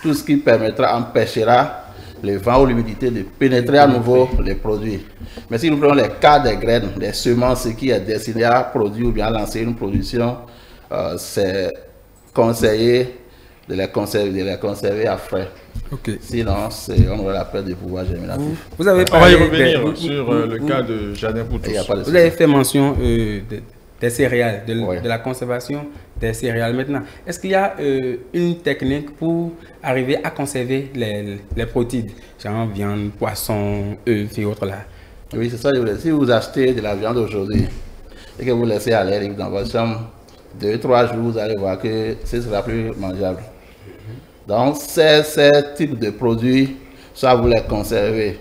Tout ce qui permettra, empêchera le vent ou l'humidité de pénétrer à nouveau les produits. Mais si nous prenons les cas des graines, des semences, ce qui est destiné à produire ou bien à lancer une production, c'est conseillé de les conserver à frais. Sinon, on aura la perte de pouvoir germinatif. Vous avez on va y revenir sur le cas de Jardin pour tous. Vous avez fait mention des céréales, de la conservation des céréales. Maintenant, est-ce qu'il y a une technique pour arriver à conserver les protéines, genre viande, poisson, œufs et autres là? Oui, c'est ça. Si vous achetez de la viande aujourd'hui et que vous laissez à l'air libre dans votre chambre, 2-3 jours, vous allez voir que ce sera plus mangeable. Donc, ces types de produits soit vous les conservez,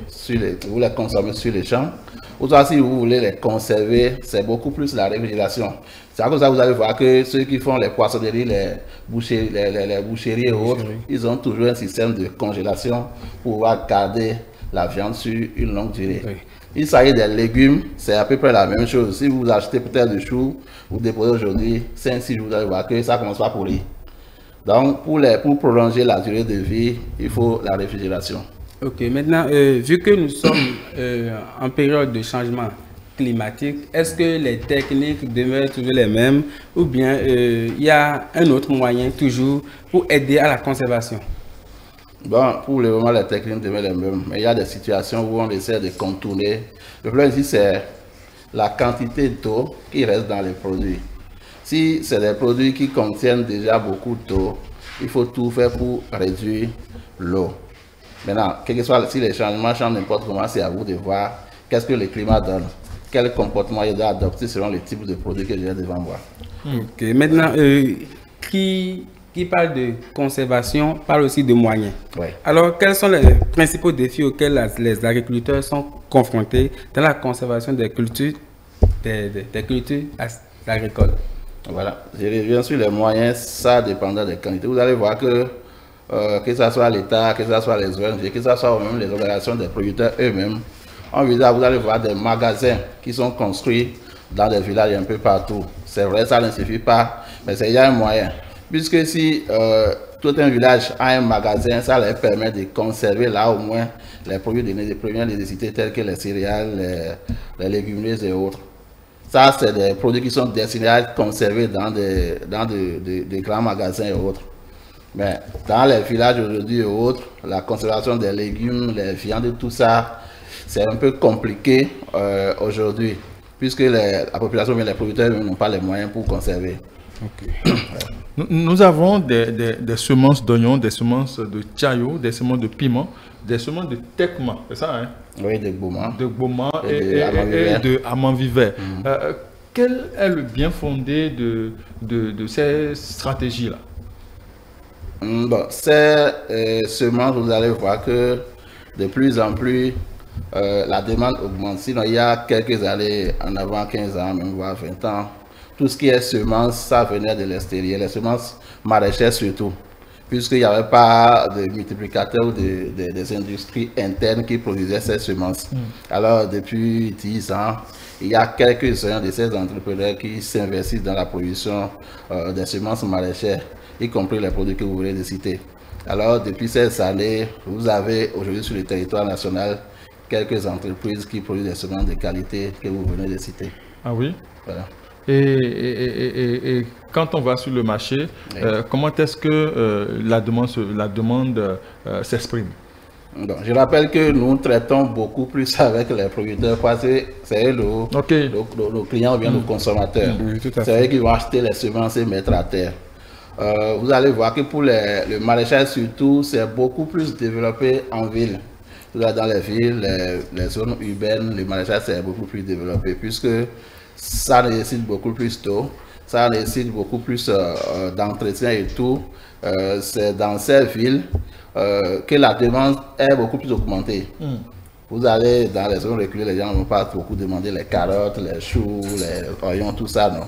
vous les consommez sur les champs, ou soit si vous voulez les conserver, c'est beaucoup plus la réfrigération. C'est à cause de ça que vous allez voir que ceux qui font les poissonneries, les boucheries et autres, ils ont toujours un système de congélation pour pouvoir garder la viande sur une longue durée. Oui. Il s'agit des légumes, c'est à peu près la même chose. Si vous achetez peut-être du chou, vous déposez aujourd'hui, 5-6 jours, vous allez voir que ça commence pas à pourrir. Donc, pour prolonger la durée de vie, il faut la réfrigération. Ok, maintenant, vu que nous sommes en période de changement climatique, est-ce que les techniques demeurent toujours les mêmes ou bien il y a un autre moyen toujours pour aider à la conservation? Bon, pour le moment, les techniques demeurent les mêmes, mais il y a des situations où on essaie de contourner. Le problème ici, c'est la quantité d'eau qui reste dans les produits. Si c'est des produits qui contiennent déjà beaucoup d'eau, il faut tout faire pour réduire l'eau. Maintenant, quel que soit si les changements changent n'importe comment, c'est à vous de voir qu'est-ce que le climat donne, quel comportement il doit adopter selon le type de produit que j'ai devant moi. Ok, maintenant, qui parle de conservation parle aussi de moyens. Ouais. Alors, quels sont les principaux défis auxquels les agriculteurs sont confrontés dans la conservation des cultures, des cultures agricoles? Voilà, je reviens sur les moyens, ça dépendant des quantités. Vous allez voir que ce soit l'État, que ce soit les ONG, que ce soit même les organisations des producteurs eux-mêmes, vous allez voir des magasins qui sont construits dans des villages un peu partout. C'est vrai, ça ne suffit pas, mais il y a un moyen. Puisque si tout un village a un magasin, ça leur permet de conserver là au moins les produits de première nécessité tels que les céréales, les légumineuses et autres. Ça, c'est des produits qui sont destinés à être conservés dans des grands magasins et autres. Mais dans les villages aujourd'hui et autres, la conservation des légumes, les viandes et tout ça, c'est un peu compliqué aujourd'hui, puisque la population et les producteurs n'ont pas les moyens pour conserver. Okay. Nous avons des semences d'oignons, des semences de tchayo, des semences de piment, des semences de tekma, c'est ça, hein? Oui, de goma. De goma et de amand-vivert. Quel est le bien fondé de ces stratégies-là? Bon, ces semences, vous allez voir que de plus en plus, la demande augmente. Sinon, il y a quelques années, en avant 15 ans, même voire 20 ans, tout ce qui est semences, ça venait de l'extérieur, les semences maraîchères surtout, puisqu'il n'y avait pas de multiplicateurs ou des industries internes qui produisaient ces semences. Alors, depuis 10 ans, il y a quelques-uns de ces entrepreneurs qui s'investissent dans la production des semences maraîchères, y compris les produits que vous venez de citer. Alors, depuis ces années, vous avez aujourd'hui sur le territoire national quelques entreprises qui produisent des semences de qualité que vous venez de citer. Ah oui? Voilà. Et quand on va sur le marché, oui. Comment est-ce que la demande s'exprime? Bon, je rappelle que nous traitons beaucoup plus avec les producteurs parce que c'est nos clients ou bien nos consommateurs. C'est eux qui vont acheter les semences et mettre à terre. Vous allez voir que pour le maraîchage surtout, c'est beaucoup plus développé en ville. Dans les villes, les zones urbaines, le maraîchage c'est beaucoup plus développé puisque ça nécessite beaucoup plus d'eau, ça nécessite beaucoup plus d'entretien et tout. C'est dans ces villes que la demande est beaucoup plus augmentée. Vous allez dans les zones reculées, les gens ne vont pas beaucoup demander les carottes, les choux, les oignons, tout ça, non.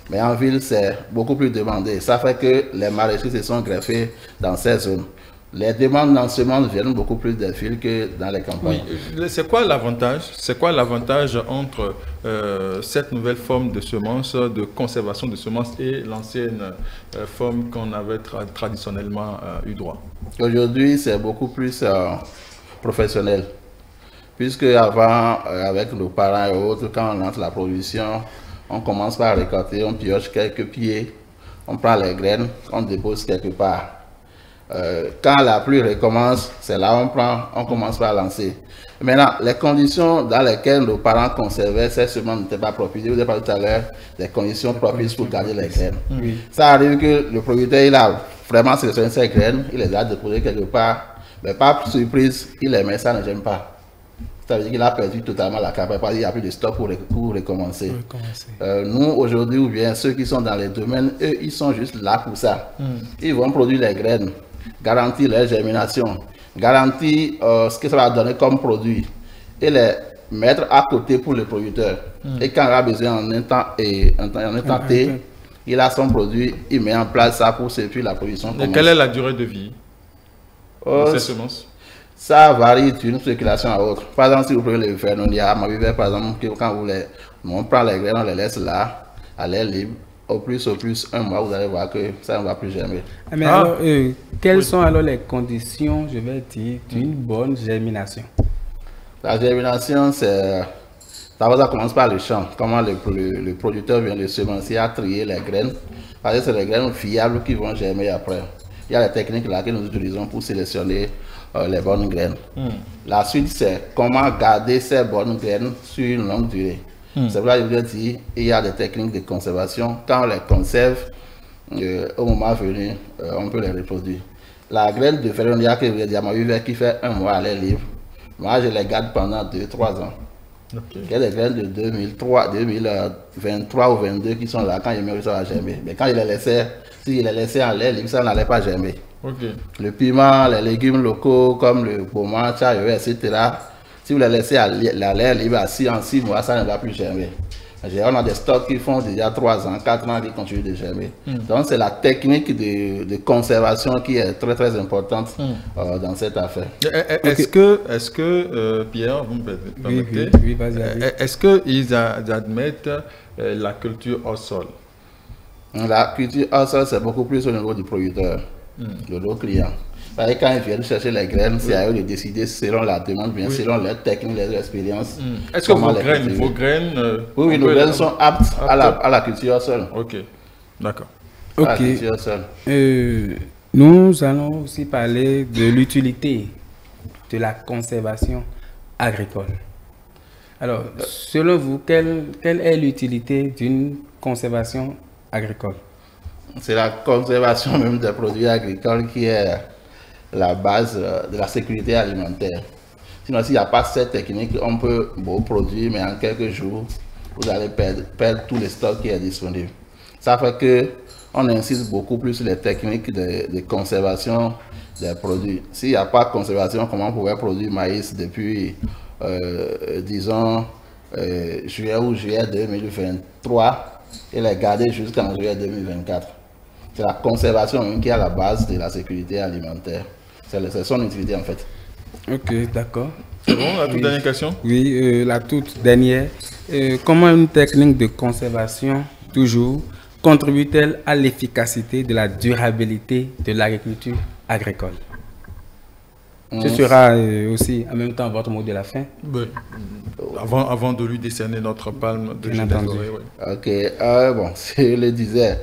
Mais en ville, c'est beaucoup plus demandé. Ça fait que les maraîchers se sont greffés dans ces zones. Les demandes en semences viennent beaucoup plus des villes que dans les campagnes. Oui. C'est quoi l'avantage? C'est quoi l'avantage entre cette nouvelle forme de semences, de conservation de semences et l'ancienne forme qu'on avait traditionnellement eu droit? Aujourd'hui, c'est beaucoup plus professionnel. Puisque avant, avec nos parents et autres, quand on lance la production, on commence par récolter, on pioche quelques pieds, on prend les graines, on dépose quelque part. Quand la pluie recommence, c'est là on commence par lancer. Maintenant, les conditions dans lesquelles nos parents conservaient ces semences n'étaient pas propices. Je vous ai parlé tout à l'heure des conditions propices pour garder les graines. Oui. Ça arrive que le producteur, il a vraiment sélectionné ces graines, il les a déposées quelque part, mais par surprise, il les met, ça ne gêne pas. Ça veut dire qu'il a perdu totalement la capacité, il n'y a plus de stock pour recommencer. Nous, aujourd'hui, ou bien ceux qui sont dans les domaines, eux, ils sont juste là pour ça. Ils vont produire les graines, garantir leur germination, garantir ce que ça va donner comme produit et les mettre à côté pour le producteur. Et quand il a besoin en un temps T, il a son produit, il met en place ça pour servir la production. Et quelle est la durée de vie de ces semences? Ça varie d'une spéculation à autre. Par exemple, si vous prenez les Vernonia, par exemple, quand on prend les graines, on les laisse là, à l'air libre, au plus, un mois, vous allez voir que ça ne va plus jamais. Mais alors, quelles sont alors les conditions, je vais dire, d'une bonne germination? La germination, c'est... D'abord, ça commence par le champ. Comment le producteur vient de semencier à trier les graines. Parce que c'est les graines fiables qui vont germer après. Il y a les techniques là que nous utilisons pour sélectionner les bonnes graines. La suite, c'est comment garder ces bonnes graines sur une longue durée. C'est pour ça que je vous ai dit, il y a des techniques de conservation. Quand on les conserve, au moment venu, on peut les reproduire. La graine de Ferronia que vous avez dit, qui fait un mois à l'air libre, moi je les garde pendant 2-3 ans. Il y a des graines de 2023 ou 2022 qui sont là quand ils me à germer. Mais quand il les laissait, s'il les laissait en l'air libre, ça n'allait pas germer. Le piment, les légumes locaux comme le pommage, etc. Si vous les laissez à l'air libre en 6 mois, ça ne va plus germer. On a des stocks qui font déjà 3 ans, 4 ans qui continuent de germer. Donc c'est la technique de conservation qui est très très importante dans cette affaire. Est-ce que Pierre, vous me permettez, oui, vas-y. Est-ce qu'ils admettent la culture au sol? La culture au sol, c'est beaucoup plus au niveau du producteur, de nos clients. Parce que quand ils viennent chercher les graines, c'est à eux de décider selon la demande, bien selon leur technique, leur expérience. Est-ce que vos graines oui, nos graines sont aptes à la culture au sol. Ok, d'accord. Ok. Nous allons aussi parler de l'utilité de la conservation agricole. Alors, selon vous, quelle est l'utilité d'une conservation agricole? C'est la conservation même des produits agricoles qui est la base de la sécurité alimentaire. Sinon, s'il n'y a pas cette technique, on peut beaucoup produire, mais en quelques jours, vous allez perdre tous les stocks qui sont disponibles. Ça fait que on insiste beaucoup plus sur les techniques de conservation des produits. S'il n'y a pas de conservation, comment on pourrait produire maïs depuis, disons, juillet ou juillet 2023 et les garder jusqu'en juillet 2024? C'est la conservation qui est à la base de la sécurité alimentaire. C'est son utilité en fait. Ok, d'accord. C'est bon, la toute dernière question? Oui, la toute dernière. Comment une technique de conservation, toujours, contribue-t-elle à l'efficacité de la durabilité de l'agriculture agricole? Ce sera aussi en même temps votre mot de la fin. Oui. Avant de lui décerner notre palme de jeunesse. Ok, bon, je le disais,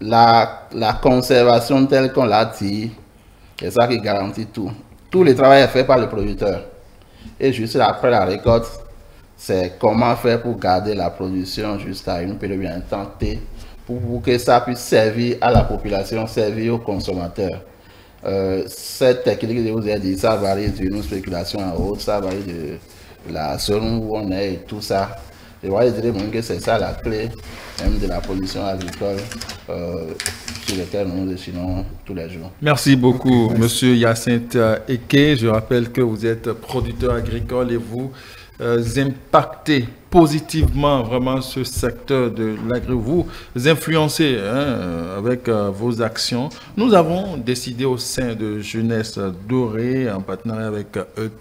la conservation telle qu'on l'a dit, c'est ça qui garantit tout. Tout le travail est fait par le producteur. Et juste après la récolte, c'est comment faire pour garder la production jusqu'à une période bien temps T pour que ça puisse servir à la population, servir aux consommateurs. Cette technique que je vous ai dit, ça varie d'une spéculation à autre, ça varie de la zone où on est et tout ça. Je voudrais dire que c'est ça la clé même de la production agricole sur laquelle nous dessinons tous les jours. Merci beaucoup, Monsieur Hyacinthe Eke. Je rappelle que vous êtes producteur agricole et vous impactez positivement vraiment ce secteur de l'agriculture, vous influencez avec vos actions. Nous avons décidé au sein de Jeunesse Dorée, en partenariat avec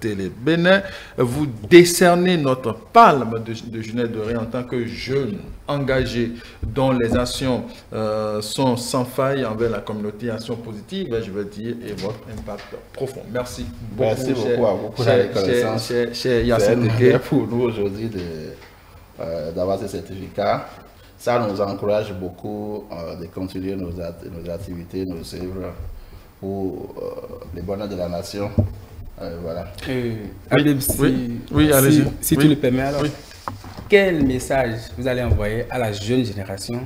Télé Bénin, vous décerner notre palme de Jeunesse Dorée en tant que jeune engagé dont les actions sont sans faille envers la communauté, actions positives, je veux dire, et votre impact profond. Merci beaucoup. Merci beaucoup à vous pour la reconnaissance. C'est pour nous aujourd'hui d'avoir ce certificat. Ça nous encourage beaucoup de continuer nos activités, nos œuvres pour le bonheur de la nation. Voilà. Habib, si tu le permets, alors, quel message vous allez envoyer à la jeune génération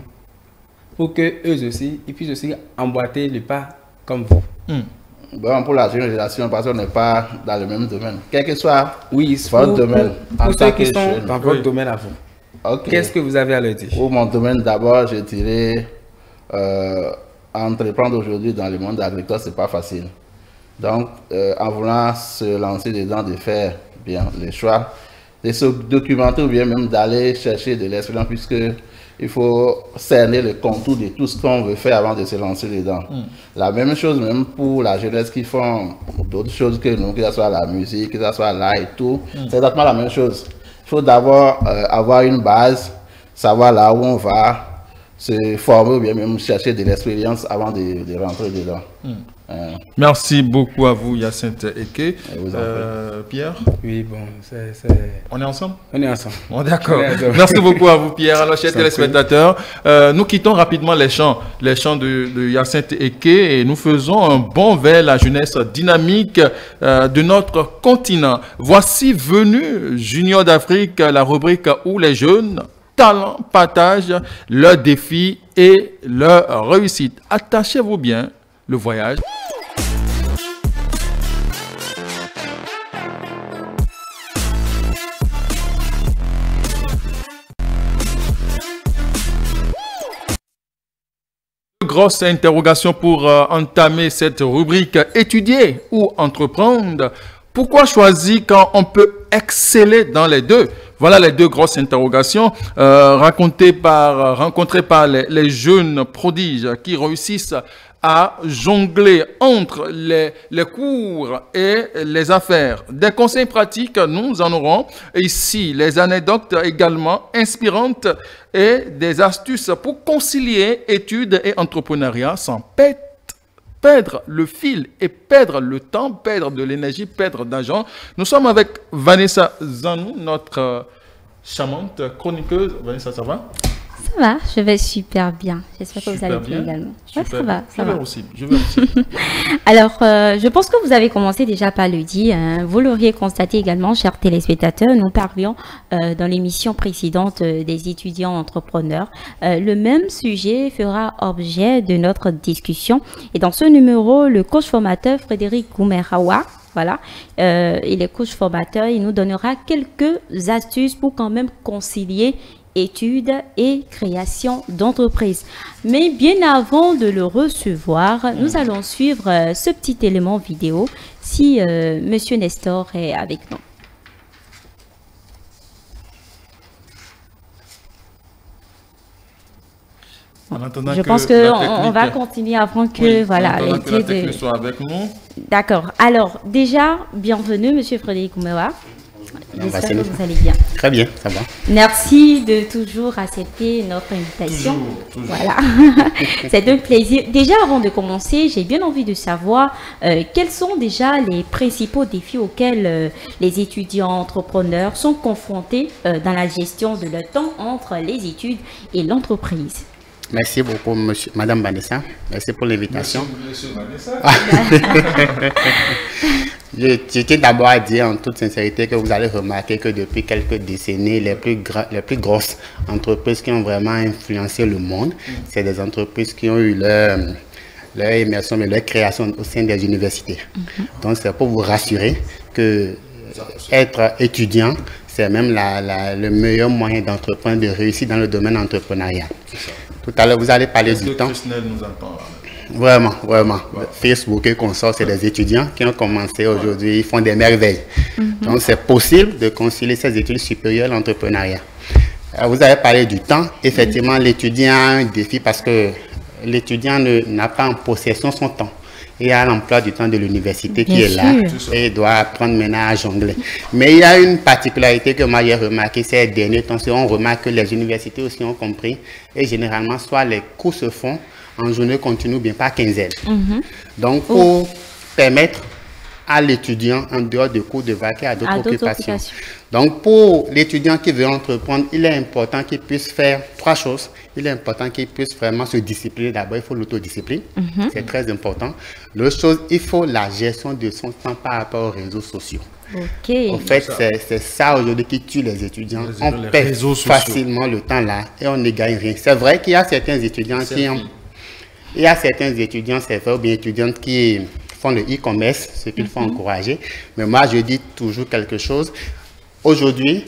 pour qu'eux aussi, ils puissent aussi emboîter le pas comme vous? Bon, pour la jeune génération, parce qu'on n'est pas dans le même domaine. Quel que soit votre domaine, pour ceux qui sont dans votre domaine à vous, qu'est-ce que vous avez à leur dire? Pour mon domaine, d'abord, je dirais, entreprendre aujourd'hui dans le monde agricole, c'est pas facile. Donc, en voulant se lancer dedans, de faire bien les choix, de se documenter ou bien même d'aller chercher de l'expérience, puisque il faut cerner le contour de tout ce qu'on veut faire avant de se lancer dedans. La même chose même pour la jeunesse qui font d'autres choses que nous, que ce soit la musique, que ce soit l'art et tout. C'est exactement la même chose. Il faut d'abord avoir une base, savoir là où on va, se former ou bien même chercher de l'expérience avant de rentrer dedans. Merci beaucoup à vous, Hyacinthe Eke. Pierre? Oui, bon, on est ensemble? On est ensemble. Bon, d'accord. Merci beaucoup à vous, Pierre. Alors, chers téléspectateurs, nous quittons rapidement les chants de Hyacinthe Eke et nous faisons un bond vers la jeunesse dynamique de notre continent. Voici venu Junior d'Afrique, la rubrique où les jeunes talents partagent leurs défis et leurs réussites. Attachez-vous bien, le voyage. Grosse interrogation pour entamer cette rubrique. Étudier ou entreprendre? Pourquoi choisir quand on peut exceller dans les deux? Voilà les deux grosses interrogations rencontrées par les jeunes prodiges qui réussissent à jongler entre les cours et les affaires. Des conseils pratiques, nous en aurons ici. Les anecdotes également inspirantes et des astuces pour concilier études et entrepreneuriat sans perdre le fil et perdre le temps, perdre de l'énergie, perdre d'argent. Nous sommes avec Vanessa Zanou, notre charmante chroniqueuse. Vanessa, ça va? Ça va, je vais super bien. J'espère que vous allez bien également. Ouais, ça va, ça va. Je vais aussi. Alors, je pense que vous avez commencé déjà par le dire. Hein. Vous l'auriez constaté également, chers téléspectateurs. Nous parlions dans l'émission précédente des étudiants entrepreneurs. Le même sujet fera objet de notre discussion. Et dans ce numéro, le coach formateur Frédéric Goumerawa, voilà, il est coach formateur. Il nous donnera quelques astuces pour quand même concilier études et création d'entreprise. Mais bien avant de le recevoir, nous allons suivre ce petit élément vidéo si Monsieur Nestor est avec nous. Je pense qu'on va continuer avant que voilà, l'étude soit avec nous. D'accord. Alors déjà, bienvenue Monsieur Frédéric Goumerawa. J'espère que vous allez bien. Très bien, ça va. Merci de toujours accepter notre invitation. Toujours. Voilà, c'est un plaisir. Déjà, avant de commencer, j'ai bien envie de savoir quels sont déjà les principaux défis auxquels les étudiants entrepreneurs sont confrontés dans la gestion de leur temps entre les études et l'entreprise. Merci beaucoup, Madame Vanessa. Merci pour l'invitation. Monsieur Vanessa. Je tiens d'abord à dire en toute sincérité que vous allez remarquer que depuis quelques décennies, les plus grosses entreprises qui ont vraiment influencé le monde, c'est des entreprises qui ont eu leur immersion, mais leur création au sein des universités. Donc c'est pour vous rassurer que être étudiant, c'est même le meilleur moyen d'entreprendre, de réussir dans le domaine entrepreneurial. Tout à l'heure, vous allez parler du temps. Nous entend, vraiment, vraiment. Ouais. Facebook et consorts, c'est des étudiants qui ont commencé aujourd'hui, ils font des merveilles. Donc, c'est possible de concilier ces études supérieures à l'entrepreneuriat. Vous avez parlé du temps. Effectivement, l'étudiant a un défi parce que l'étudiant n'a pas en possession son temps. Il y a l'emploi du temps de l'université qui est là et il doit apprendre maintenant à jongler. Mais il y a une particularité que moi j'ai remarqué ces derniers temps, c'est qu'on remarque que les universités aussi ont compris et généralement soit les cours se font en journée continue ou bien par quinzaine. Donc pour permettre à l'étudiant en dehors de cours de vaquer à d'autres occupations. Donc pour l'étudiant qui veut entreprendre, il est important qu'il puisse faire trois choses. Il est important qu'il puisse vraiment se discipliner. D'abord, il faut l'autodiscipline. C'est très important. L'autre chose, il faut la gestion de son temps par rapport aux réseaux sociaux. En fait, c'est ça aujourd'hui qui tue les étudiants. On perd facilement le temps là et on ne gagne rien. C'est vrai qu'il y a certains étudiants c'est vrai, ou bien étudiantes qui font le e-commerce, ce qu'il faut encourager. Mais moi, je dis toujours quelque chose. Aujourd'hui,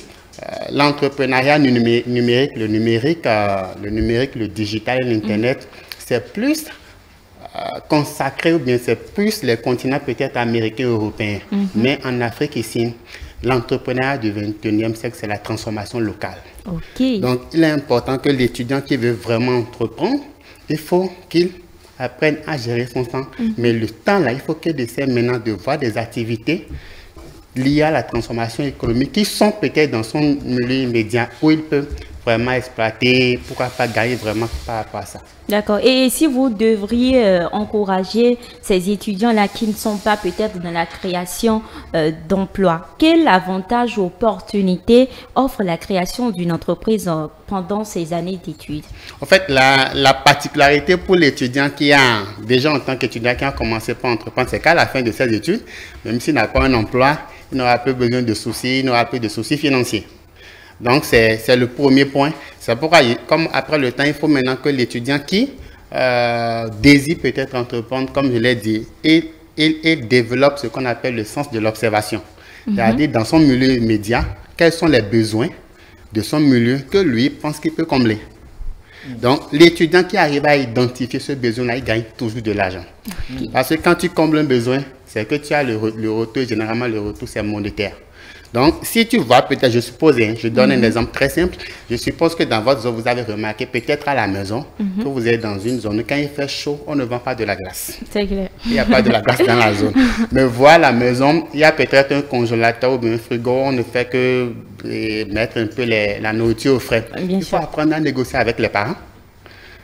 l'entrepreneuriat numérique, le digital et l'Internet, c'est plus consacré, ou bien c'est plus les continents peut-être américains, européens. Mais en Afrique ici, l'entrepreneuriat du 21e siècle, c'est la transformation locale. Donc, il est important que l'étudiant qui veut vraiment entreprendre, il faut qu'il apprenne à gérer son temps. Mais le temps, là, il faut qu'il essaie maintenant de voir des activités liées à la transformation économique qui sont peut-être dans son milieu immédiat où il peut vraiment exploiter, pourquoi pas gagner vraiment par rapport à ça. D'accord. Et si vous devriez encourager ces étudiants-là qui ne sont pas peut-être dans la création d'emplois, quel avantage ou opportunité offre la création d'une entreprise pendant ces années d'études? En fait, la particularité pour l'étudiant qui a déjà en tant qu'étudiant qui a commencé par entreprendre, c'est qu'à la fin de ses études, même s'il n'a pas un emploi, il n'aura plus besoin de soucis, il n'aura plus de soucis financiers. Donc, c'est le premier point. C'est pourquoi, comme après le temps, il faut maintenant que l'étudiant qui désire peut-être entreprendre, comme je l'ai dit, il développe ce qu'on appelle le sens de l'observation. C'est-à-dire, dans son milieu immédiat, quels sont les besoins de son milieu que lui pense qu'il peut combler. Donc, l'étudiant qui arrive à identifier ce besoin-là, il gagne toujours de l'argent. Parce que quand tu combles un besoin, c'est que tu as le retour, généralement le retour, c'est monétaire. Donc, si tu vois, peut-être, je suppose, je donne un exemple très simple, je suppose que dans votre zone, vous avez remarqué, peut-être à la maison, que vous êtes dans une zone où quand il fait chaud, on ne vend pas de la glace. C'est clair. Il n'y a pas de la glace dans la zone. Mais voilà, la maison, il y a peut-être un congélateur ou bien un frigo, on ne fait que mettre un peu la nourriture au frais. Il faut apprendre à négocier avec les parents.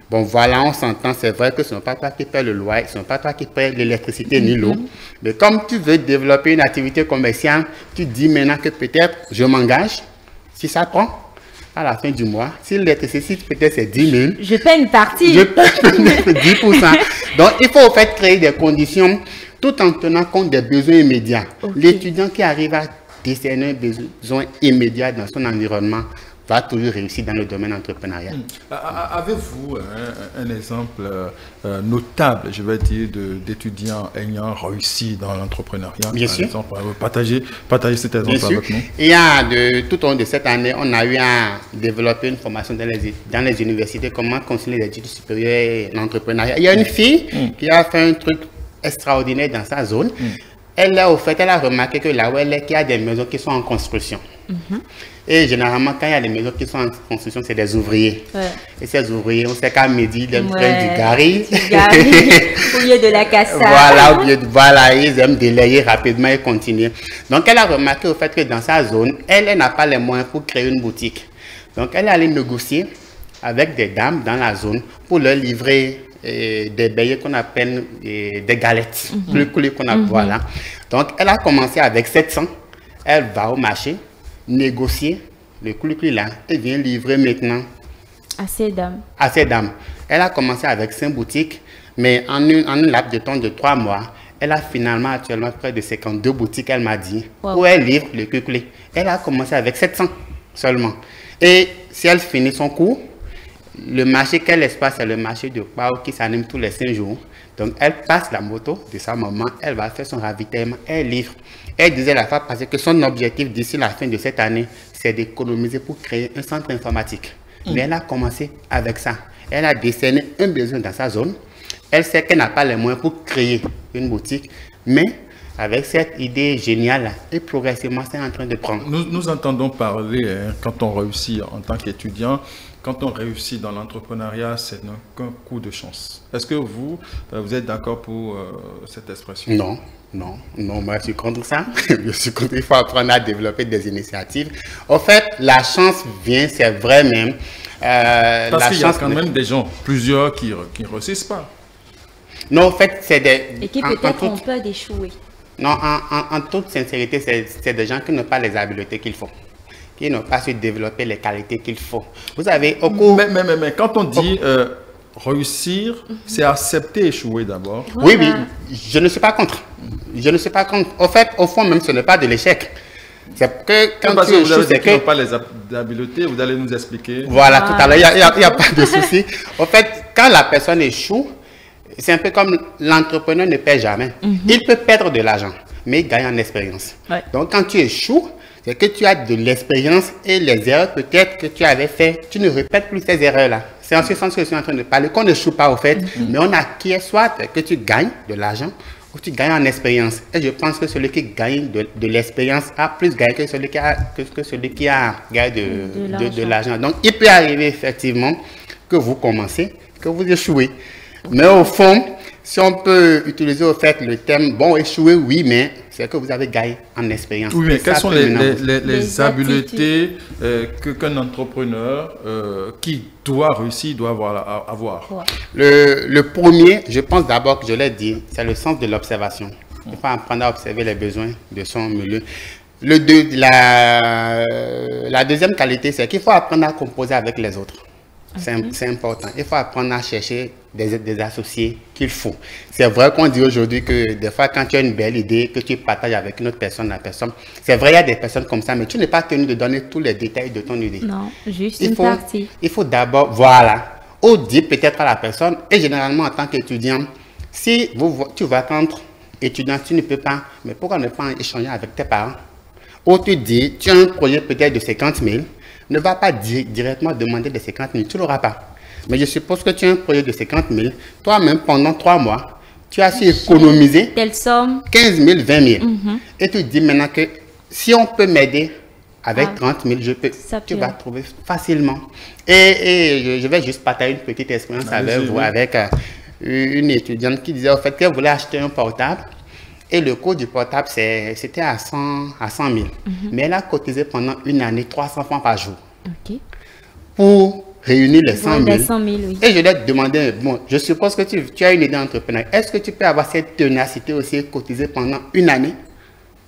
Bon, voilà, on s'entend, c'est vrai que ce n'est pas toi qui paie le loyer, ce n'est pas toi qui paie l'électricité ni l'eau. Mais comme tu veux développer une activité commerciale, tu dis maintenant que peut-être je m'engage, si ça prend, à la fin du mois, si l'électricité peut-être c'est 10 000, je paie une partie. Je paie 10%. Donc, il faut au fait créer des conditions tout en tenant compte des besoins immédiats. L'étudiant qui arrive à discerner un besoin immédiat dans son environnement va toujours réussir dans le domaine entrepreneurial. Avez-vous un exemple notable, je vais dire, d'étudiants ayant réussi dans l'entrepreneuriat? Bien sûr. Exemple, partagez cet exemple avec nous. Il y a tout au long de cette année, on a eu à développer une formation dans les universités, comment concilier les études supérieures et l'entrepreneuriat. Il y a une fille qui a fait un truc extraordinaire dans sa zone. Elle a remarqué que là où elle est, qu'il y a des maisons qui sont en construction. Et généralement, quand il y a des maisons qui sont en construction, c'est des ouvriers. Et ces ouvriers, on sait qu'à midi, ils aiment prendre du gari. Au lieu de la cassade. Voilà, ils aiment délayer rapidement et continuer. Donc, elle a remarqué au fait que dans sa zone, elle n'a pas les moyens pour créer une boutique. Donc, elle est allée négocier avec des dames dans la zone pour leur livrer des beignets qu'on appelle des galettes. Voilà. Donc, elle a commencé avec 700. Elle va au marché, négocier le coulis là et vient livrer maintenant à ces dames. Elle a commencé avec 5 boutiques, mais en un laps de temps de 3 mois, elle a finalement actuellement près de 52 boutiques, elle m'a dit, où elle livre le coulis. Elle a commencé avec 700 seulement. Et si elle finit son cours, le marché qu'elle espace, c'est le marché de Pau qui s'anime tous les 5 jours. Donc, elle passe la moto de sa maman, elle va faire son ravitaillement, elle livre. Elle disait la fois passée que son objectif d'ici la fin de cette année, c'est d'économiser pour créer un centre informatique. Mais elle a commencé avec ça. Elle a décerné un besoin dans sa zone. Elle sait qu'elle n'a pas les moyens pour créer une boutique, mais avec cette idée géniale, et progressivement, c'est en train de prendre. Nous entendons parler, quand on réussit en tant qu'étudiant, quand on réussit dans l'entrepreneuriat, c'est qu'un coup de chance. Est-ce que vous êtes d'accord pour cette expression? Non, moi je suis contre ça. Je suis contre, il faut apprendre à développer des initiatives. Au fait, la chance vient, c'est vrai même. Parce qu'il y a quand même des gens, plusieurs qui ne réussissent pas. Non, en fait, c'est des... Et qui peut-être ont peur d'échouer. Non, en toute sincérité, c'est des gens qui n'ont pas les habiletés qu'il faut, qui n'ont pas su développer les qualités qu'il faut. Vous avez au cours... Mais quand on dit réussir, c'est accepter échouer d'abord. Oui, je ne suis pas contre. Je ne suis pas contre. Au fait, au fond même, ce n'est pas de l'échec. C'est que quand tu échoues, c'est que... n'ont pas les habiletés, vous allez nous expliquer. Voilà, tout à l'heure, il n'y a pas de souci. Au fait, quand la personne échoue, c'est un peu comme l'entrepreneur ne perd jamais. Il peut perdre de l'argent. mais ils gagnent en expérience. Ouais. Donc, quand tu échoues, c'est que tu as de l'expérience et les erreurs peut-être que tu avais fait, tu ne répètes plus ces erreurs-là. C'est en ce sens que je suis en train de parler, qu'on n'échoue pas au fait, mais on acquiert soit que tu gagnes de l'argent ou tu gagnes en expérience. Et je pense que celui qui gagne de l'expérience a plus gagné que celui qui a gagné de l'argent. Donc, il peut arriver effectivement que vous commencez, que vous échouez. Mais au fond, si on peut utiliser au fait le terme, bon, échouer, oui, mais c'est que vous avez gagné en expérience. Oui, mais quelles sont les habiletés qu'un entrepreneur qui doit réussir doit avoir? Le premier, je pense d'abord que je l'ai dit, c'est le sens de l'observation. Il faut apprendre à observer les besoins de son milieu. La deuxième qualité, c'est qu'il faut apprendre à composer avec les autres. C'est important. Il faut apprendre à chercher des associés qu'il faut. C'est vrai qu'on dit aujourd'hui que des fois, quand tu as une belle idée, que tu partages avec une autre personne, c'est vrai, il y a des personnes comme ça, mais tu n'es pas tenu de donner tous les détails de ton idée. Non, juste une partie. Il faut d'abord, voilà, ou dire peut-être à la personne, et généralement en tant qu'étudiant, si tu vas contre étudiant, tu ne peux pas, mais pourquoi ne pas échanger avec tes parents? Ou tu dis, tu as un projet peut-être de 50 000, ne va pas directement demander de 50 000, tu ne l'auras pas. Mais je suppose que tu as un projet de 50 000, toi-même pendant 3 mois, tu as su économiser telle somme, 15 000, 20 000. Et tu dis maintenant que si on peut m'aider avec 30 000, tu vas trouver facilement. Et je vais juste partager une petite expérience avec vous, avec une étudiante qui disait au fait qu'elle voulait acheter un portable. Et le coût du portable, c'était à 100 000. Mais elle a cotisé pendant une année 300 francs par jour. Pour réunir les 100 000. Oui. Et je lui ai demandé, bon, je suppose que tu as une idée d'entrepreneur. Est-ce que tu peux avoir cette ténacité aussi, cotiser pendant une année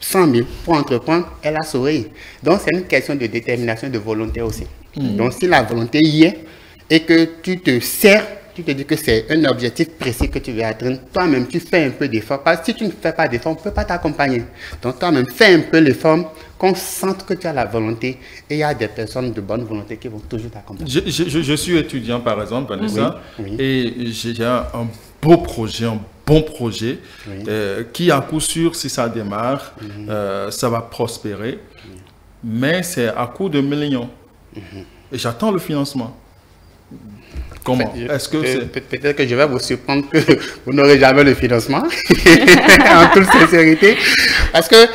100 000 pour entreprendre? Elle a souri. Donc, c'est une question de détermination, de volonté aussi. Donc, si la volonté y est et que tu te sers, tu te dis que c'est un objectif précis que tu veux atteindre, toi-même, tu fais un peu d'effort. Parce que si tu ne fais pas d'effort, on ne peut pas t'accompagner. Donc, toi-même, fais un peu l'effort, qu'on sente que tu as la volonté. Et il y a des personnes de bonne volonté qui vont toujours t'accompagner. Je suis étudiant, par exemple, Vanessa, et j'ai un beau projet, un bon projet, qui, à coup sûr, si ça démarre, ça va prospérer. Mais c'est à coût de millions. Et j'attends le financement. Comment? Peut-être que je vais vous surprendre que vous n'aurez jamais le financement, en toute sincérité. Parce que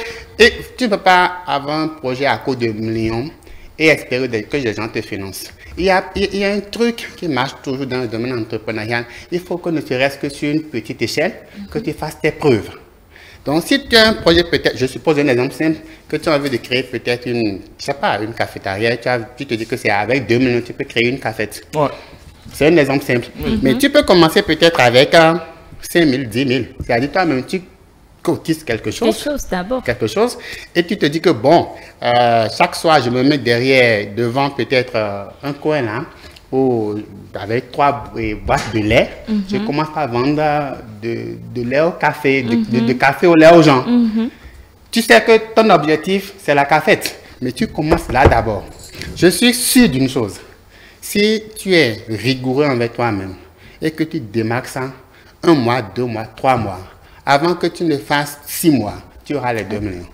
tu ne peux pas avoir un projet à coût de millions et espérer que les gens te financent. Il y a un truc qui marche toujours dans le domaine entrepreneurial. Il faut que ne serait-ce que sur une petite échelle, que tu fasses tes preuves. Donc, si tu as un projet, peut-être, je suppose un exemple simple, que tu as envie de créer peut-être une cafétéria, tu te dis que c'est avec 2 millions, tu peux créer une cafette. Ouais. C'est un exemple simple. Mais tu peux commencer peut-être avec 5 000, 10 000. C'est-à-dire toi-même, tu cotises quelque chose, et tu te dis que bon, chaque soir, je me mets devant peut-être un coin là, où avec 3 boîtes de lait, je commence à vendre de lait au café, de café au lait aux gens. Tu sais que ton objectif, c'est la cafette, mais tu commences là d'abord. Je suis sûr d'une chose. Si tu es rigoureux avec toi-même et que tu démarques ça 1 mois, 2 mois, 3 mois, avant que tu ne fasses 6 mois, tu auras les 2 millions.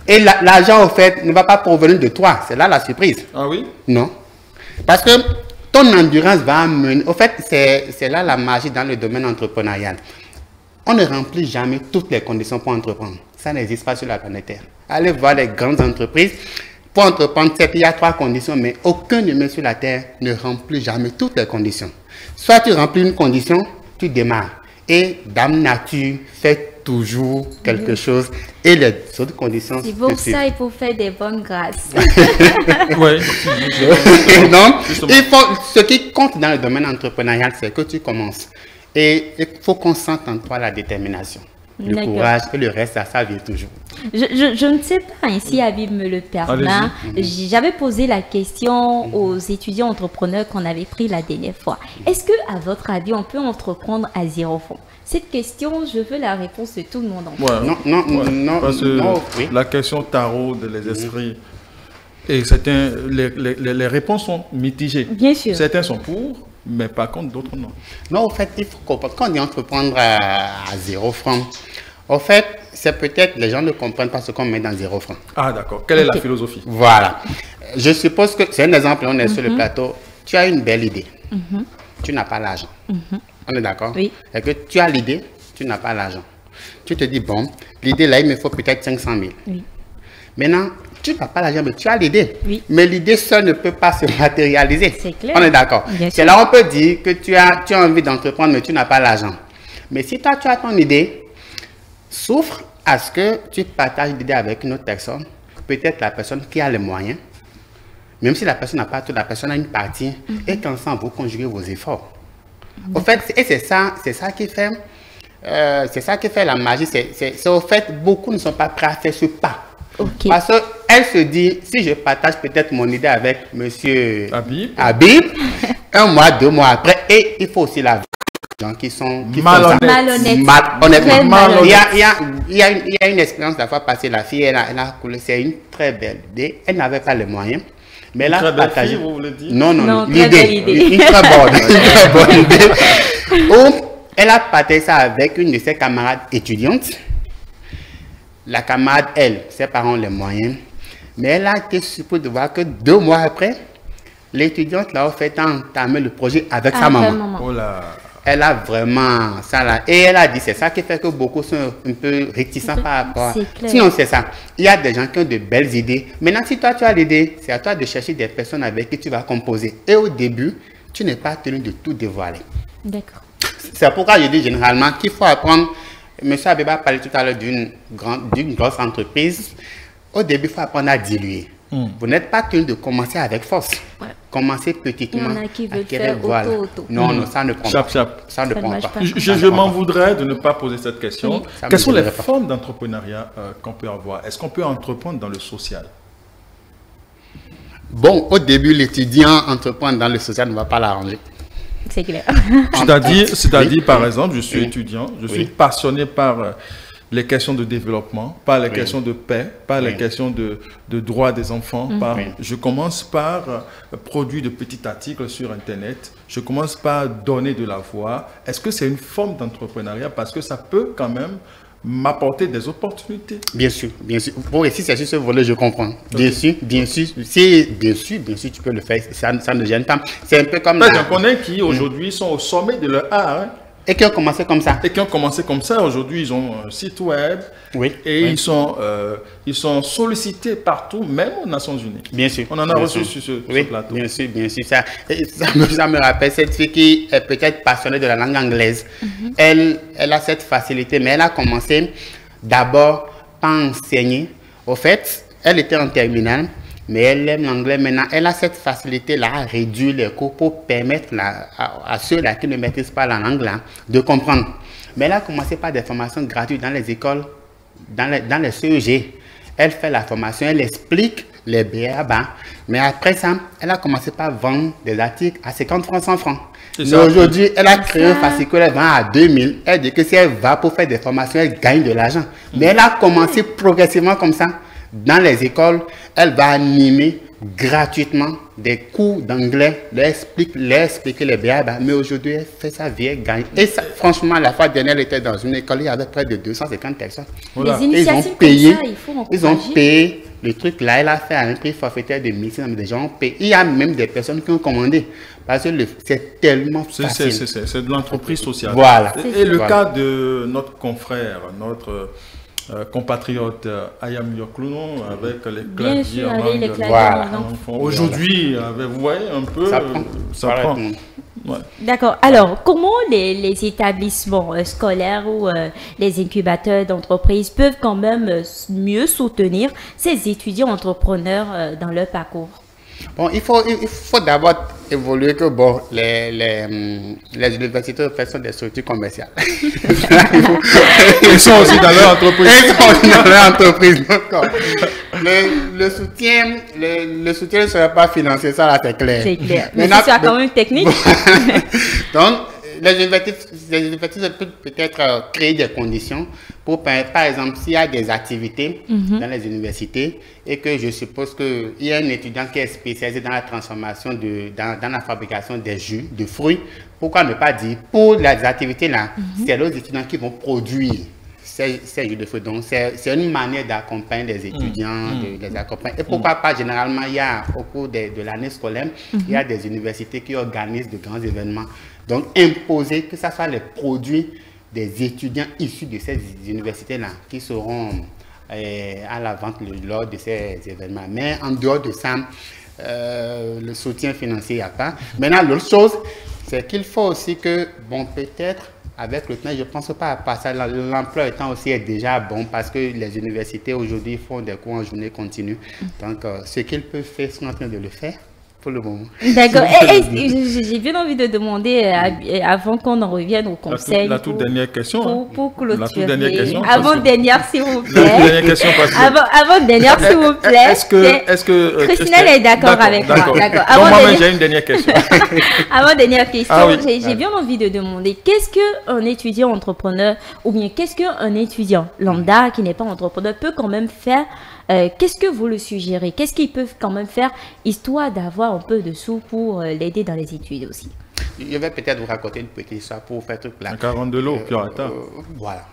Et l'argent, au fait, ne va pas provenir de toi. C'est là la surprise. Ah oui? Non. Parce que ton endurance va amener... Au fait, c'est là la magie dans le domaine entrepreneurial. On ne remplit jamais toutes les conditions pour entreprendre. Ça n'existe pas sur la planète Terre. Allez voir les grandes entreprises. Pour entreprendre, il y a 3 conditions, mais aucun humain sur la Terre ne remplit jamais toutes les conditions. Soit tu remplis une condition, tu démarres. Et Dame Nature fait toujours quelque chose. Et les autres conditions... C'est pour ça il faut faire des bonnes grâces. Oui. Non, ce qui compte dans le domaine entrepreneurial, c'est que tu commences. Et il faut qu'on sente en toi la détermination. Le courage et le reste, ça vient toujours. Je ne sais pas si Habib me le permet. J'avais posé la question aux étudiants entrepreneurs qu'on avait pris la dernière fois. Est-ce que, à votre avis, on peut entreprendre à 0 francs? Cette question, je veux la réponse de tout le monde. Non. Parce que la question taraude les esprits. Et les réponses sont mitigées. Bien sûr. Certains sont pour, mais par contre, d'autres non. Non, au fait, il faut comprendre. Quand on dit entreprendre à 0 francs, au fait, c'est peut-être les gens ne comprennent pas ce qu'on met dans 0 francs. Ah, d'accord. Quelle est la philosophie? Voilà. Je suppose que, c'est un exemple, on est sur le plateau, tu as une belle idée, tu n'as pas l'argent. On est d'accord? Oui. Et que tu as l'idée, tu n'as pas l'argent. Tu te dis, bon, l'idée là, il me faut peut-être 500 000. Oui. Maintenant, tu n'as pas l'argent, mais tu as l'idée. Oui. Mais l'idée seule ne peut pas se matérialiser. C'est clair. On est d'accord. C'est là on peut dire que tu as envie d'entreprendre, mais tu n'as pas l'argent. Mais si toi, tu as ton idée, souffre à ce que tu partages l'idée avec une autre personne, peut-être la personne qui a les moyens, même si la personne n'a pas tout, la personne a une partie, et qu'ensemble, vous conjuguez vos efforts. Au fait, et c'est ça qui fait la magie. C'est au fait, beaucoup ne sont pas prêts à faire ce pas. Okay. Parce qu'elle se dit, si je partage peut-être mon idée avec monsieur Habib, 1 mois, 2 mois après, et il faut aussi la vie. Gens qui sont malhonnêtes. Honnêtement, il y a une expérience la fois passée, la fille, elle a coulé, c'est une très belle idée. Elle n'avait pas les moyens, mais elle a partagé. Vous voulez dire? Non, l'idée, une très bonne idée. Où elle a partagé ça avec une de ses camarades étudiantes. La camarade, elle, ses parents ont les moyens, mais elle a été surprise de voir que 2 mois après, l'étudiante l'a fait entamer le projet avec sa maman. Oh là. Elle a vraiment ça là. Et elle a dit, c'est ça qui fait que beaucoup sont un peu réticents par rapport à... Sinon, c'est ça. Il y a des gens qui ont de belles idées. Maintenant, si toi, tu as l'idée, c'est à toi de chercher des personnes avec qui tu vas composer. Et au début, tu n'es pas tenu de tout dévoiler. D'accord. C'est pourquoi je dis généralement qu'il faut apprendre... Monsieur Abeba parlait tout à l'heure d'une grosse entreprise. Au début, il faut apprendre à diluer. Vous n'êtes pas tenu de commencer avec force. Ouais. Commencez petitement. Il y en a qui veulent faire auto. Non, ça ne prend pas. Ça ne prend pas. Je m'en voudrais de ne pas poser cette question. Oui. Quelles sont les formes d'entrepreneuriat qu'on peut avoir? Est-ce qu'on peut entreprendre dans le social? Bon, au début, l'étudiant entreprendre dans le social ne va pas l'arranger. C'est clair. C'est-à-dire, par exemple, je suis étudiant, je suis passionné par les questions de développement, par les questions de paix, par les questions de droits des enfants. Je commence par produire de petits articles sur Internet. Je commence par donner de la voix. Est-ce que c'est une forme d'entrepreneuriat? Parce que ça peut quand même m'apporter des opportunités. Bien sûr, bien sûr. Bon, et si c'est sur ce volet, je comprends. Bien sûr, bien sûr, tu peux le faire. Ça ne gêne pas. C'est un peu comme... J'en connais qui, aujourd'hui, sont au sommet de leur art. Hein. Et qui ont commencé comme ça. Et qui ont commencé comme ça. Aujourd'hui, ils ont un site web. Oui. Et ils sont sollicités partout, même aux Nations Unies. Bien sûr. On en a reçu sur ce plateau. Bien sûr, bien sûr. Ça me rappelle cette fille qui est peut-être passionnée de la langue anglaise. Elle a cette facilité, mais elle a commencé d'abord par enseigner. Au fait, elle était en terminale. Mais elle aime l'anglais maintenant. Elle a cette facilité-là à réduire les cours pour permettre à ceux-là qui ne maîtrisent pas la langue là, de comprendre. Mais elle a commencé par des formations gratuites dans les écoles, dans les CEG. Elle fait la formation, elle explique les BABA. Mais après ça, elle a commencé par vendre des articles à 50 francs, 100 francs. Mais aujourd'hui, elle a créé un fascicule, elle vend à 2000. Elle dit que si elle va pour faire des formations, elle gagne de l'argent. Mais elle a commencé progressivement comme ça. Dans les écoles, elle va animer gratuitement des cours d'anglais, leur expliquer les BABA. Mais aujourd'hui, elle fait sa vie, elle gagne. Et ça, franchement, la fois dernière, elle était dans une école, il y avait près de 250 personnes. Voilà. Ils ont payé, le truc là, elle a fait à un prix forfaitaire de 1600, mais des gens ont payé. Il y a même des personnes qui ont commandé. Parce que c'est tellement facile. C'est de l'entreprise sociale. Voilà. Et le cas de notre confrère, notre... compatriote Ayam Yokluno avec les claviers en langue. Voilà. Aujourd'hui, vous voyez un peu, ça prend. Ouais. D'accord. Alors, comment les établissements scolaires ou les incubateurs d'entreprises peuvent quand même mieux soutenir ces étudiants entrepreneurs dans leur parcours? Bon, il faut d'abord évoluer que bon, les universités sont des structures commerciales. Ils sont aussi dans leur entreprise. Ils sont aussi dans leur entreprise. Le soutien ne serait pas financier, ça là c'est clair. C'est clair. Mais c'est quand même technique. Donc, les universités peuvent peut-être créer des conditions pour, par exemple, s'il y a des activités dans les universités et que je suppose qu'il y a un étudiant qui est spécialisé dans la transformation, dans la fabrication des jus, de fruits, pourquoi ne pas dire, pour les activités-là, c'est les étudiants qui vont produire ces jours de feu. Donc, c'est une manière d'accompagner les étudiants, de les accompagner. Et pourquoi pas, généralement, il y a, au cours de l'année scolaire, il y a des universités qui organisent de grands événements. Donc, imposer que ce soit les produits des étudiants issus de ces universités-là qui seront à la vente lors de ces événements. Mais en dehors de ça, le soutien financier, il n'y a pas. Maintenant, l'autre chose, c'est qu'il faut aussi que, bon, peut-être, avec le temps, je ne pense pas à ça, l'emploi étant aussi est déjà bon parce que les universités aujourd'hui font des cours en journée continue. Donc, ce qu'ils peuvent faire, sont en train de le faire. Pour le moment. D'accord. J'ai bien envie de demander, avant qu'on en revienne au conseil. La toute dernière question. Pour clôturer. La toute dernière question. Avant-dernière, s'il vous plaît. La toute dernière question. Avant-dernière, s'il vous plaît. Est-ce que Christina est d'accord avec moi. D'accord. Moi-même, j'ai une dernière question. Avant-dernière question. Ah, oui. J'ai bien envie de demander, qu'est-ce qu'un étudiant entrepreneur, ou bien qu'est-ce qu'un étudiant lambda qui n'est pas entrepreneur peut quand même faire? Qu'est-ce que vous le suggérez? Qu'est-ce qu'ils peuvent quand même faire, histoire d'avoir un peu de sous pour l'aider dans les études aussi? Je vais peut-être vous raconter une petite histoire pour vous faire truc là. Un 40 de l'eau, voilà.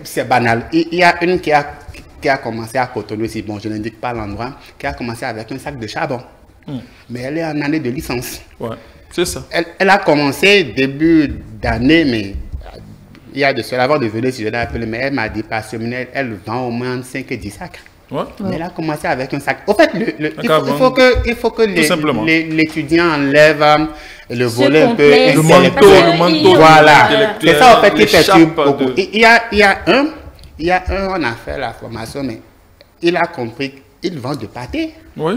C'est banal. Il y a une qui a commencé à Cotonou aussi. Bon, je n'indique pas l'endroit. Qui a commencé avec un sac de charbon. Mais elle est en année de licence. Ouais, c'est ça. Elle a commencé début d'année, mais il y a de cela avant de venir, si je l'ai appelé, mais elle m'a dit par semaine, elle vend au moins 5 et 10 sacs. Ouais. Mais elle a commencé avec un sac. Au fait, il faut que l'étudiant enlève le volet un peu. Le manteau. Voilà. C'est ça, en fait, qui perturbe beaucoup. Il y a un, on a fait la formation, mais il a compris qu'il vend de pâté. Oui.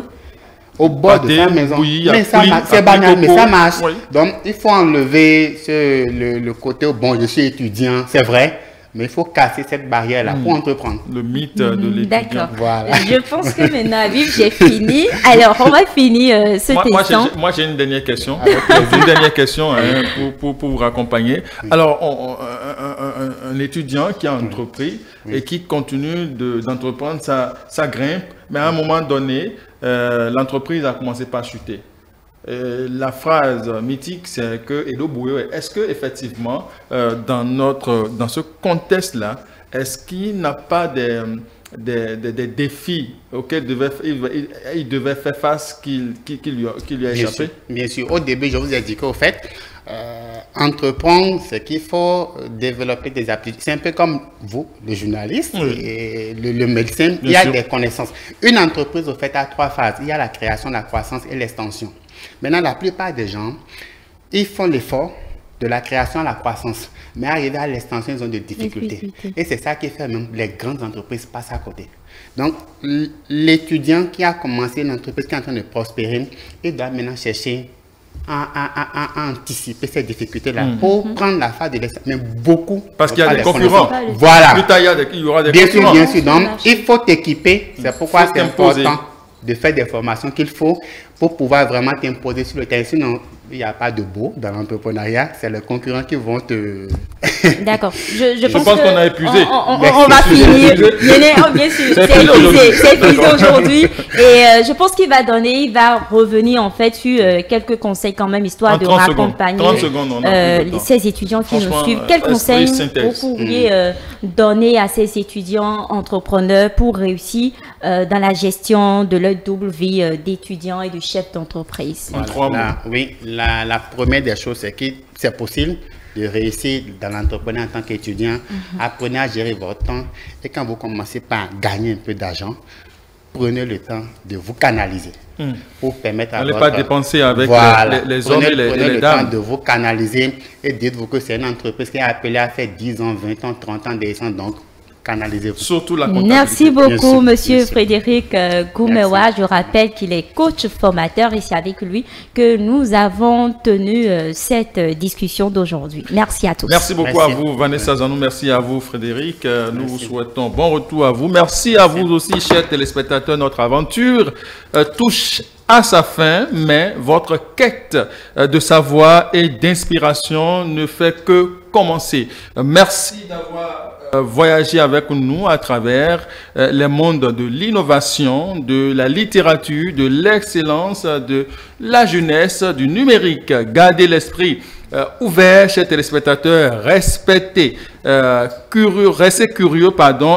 Au bord de sa maison. Mais c'est banal, mais ça marche. Oui. Donc, il faut enlever le côté, bon, je suis étudiant, c'est vrai. Mais il faut casser cette barrière-là pour entreprendre. Le mythe de l'étudiant. D'accord. Voilà. Je pense que maintenant, Habib, j'ai fini. Alors, on va finir ce question. Moi, j'ai une dernière question. Une dernière question pour vous accompagner. Alors, un étudiant qui a entrepris et qui continue d'entreprendre, ça grimpe. Mais à un moment donné, l'entreprise a commencé par chuter. La phrase mythique, c'est que Edo Bouyo, est-ce que effectivement dans ce contexte-là, est-ce qu'il n'a pas des défis auxquels il devait faire face qui lui a échappé? Bien sûr. Au début, je vous ai dit qu'au fait, entreprendre, c'est qu'il faut développer des aptitudes. C'est un peu comme vous, le journaliste et le médecin. Il y a des connaissances. Une entreprise, au fait, a 3 phases. Il y a la création, la croissance et l'extension. Maintenant, la plupart des gens, ils font l'effort de la création à la croissance. Mais arrivé à l'extension, ils ont des difficultés. Et c'est ça qui fait même les grandes entreprises passent à côté. Donc, l'étudiant qui a commencé une entreprise qui est en train de prospérer, il doit maintenant chercher à anticiper ces difficultés-là pour prendre la phase de l'extension. Mais beaucoup... Parce qu'il y a des concurrents. Voilà. Plus tard, il y aura des concurrents. Bien sûr. Donc, il faut t'équiper. C'est pourquoi c'est important de faire des formations qu'il faut pour pouvoir vraiment t'imposer sur le terrain. Sinon, il n'y a pas de beau dans l'entrepreneuriat. C'est les concurrents qui vont te... D'accord. Je pense qu'on a épuisé. On va finir. Bien sûr, c'est épuisé aujourd'hui. Et je pense qu'il va revenir en fait sur quelques conseils quand même, histoire de raccompagner ces étudiants qui nous suivent. Quels conseils vous pourriez donner à ces étudiants entrepreneurs pour réussir dans la gestion de leur double vie d'étudiants et de chef d'entreprise? Oui, la première des choses, c'est que c'est possible de réussir dans l'entrepreneuriat en tant qu'étudiant. Apprenez à gérer votre temps et quand vous commencez par gagner un peu d'argent, prenez le temps de vous canaliser pour permettre à votre... N'allez pas dépenser avec les hommes et les dames. Prenez le temps de vous canaliser et dites-vous que c'est une entreprise qui est appelée à faire 10 ans, 20 ans, 30 ans d'essence, donc canalisez-vous. Surtout la comptabilité. Merci beaucoup, monsieur Frédéric Goumewa. Je rappelle qu'il est coach formateur et c'est avec lui que nous avons tenu cette discussion d'aujourd'hui. Merci à tous. Merci beaucoup à vous, Vanessa Zanou. Merci à vous, Frédéric. Nous vous souhaitons bon retour à vous. Merci à vous aussi, chers téléspectateurs. Notre aventure touche à sa fin, mais votre quête de savoir et d'inspiration ne fait que commencer. Merci d'avoir voyager avec nous à travers les mondes de l'innovation, de la littérature, de l'excellence, de la jeunesse, du numérique. Gardez l'esprit ouvert, chers téléspectateurs, restez curieux,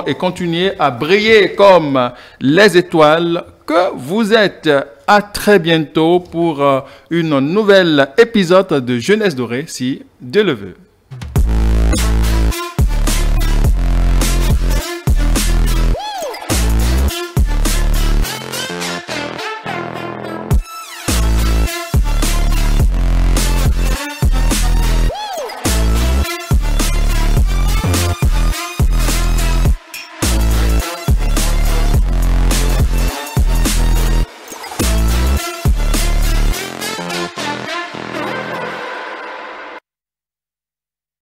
et continuez à briller comme les étoiles que vous êtes. À très bientôt pour une nouvelle épisode de Jeunesse Dorée, si Dieu le veut.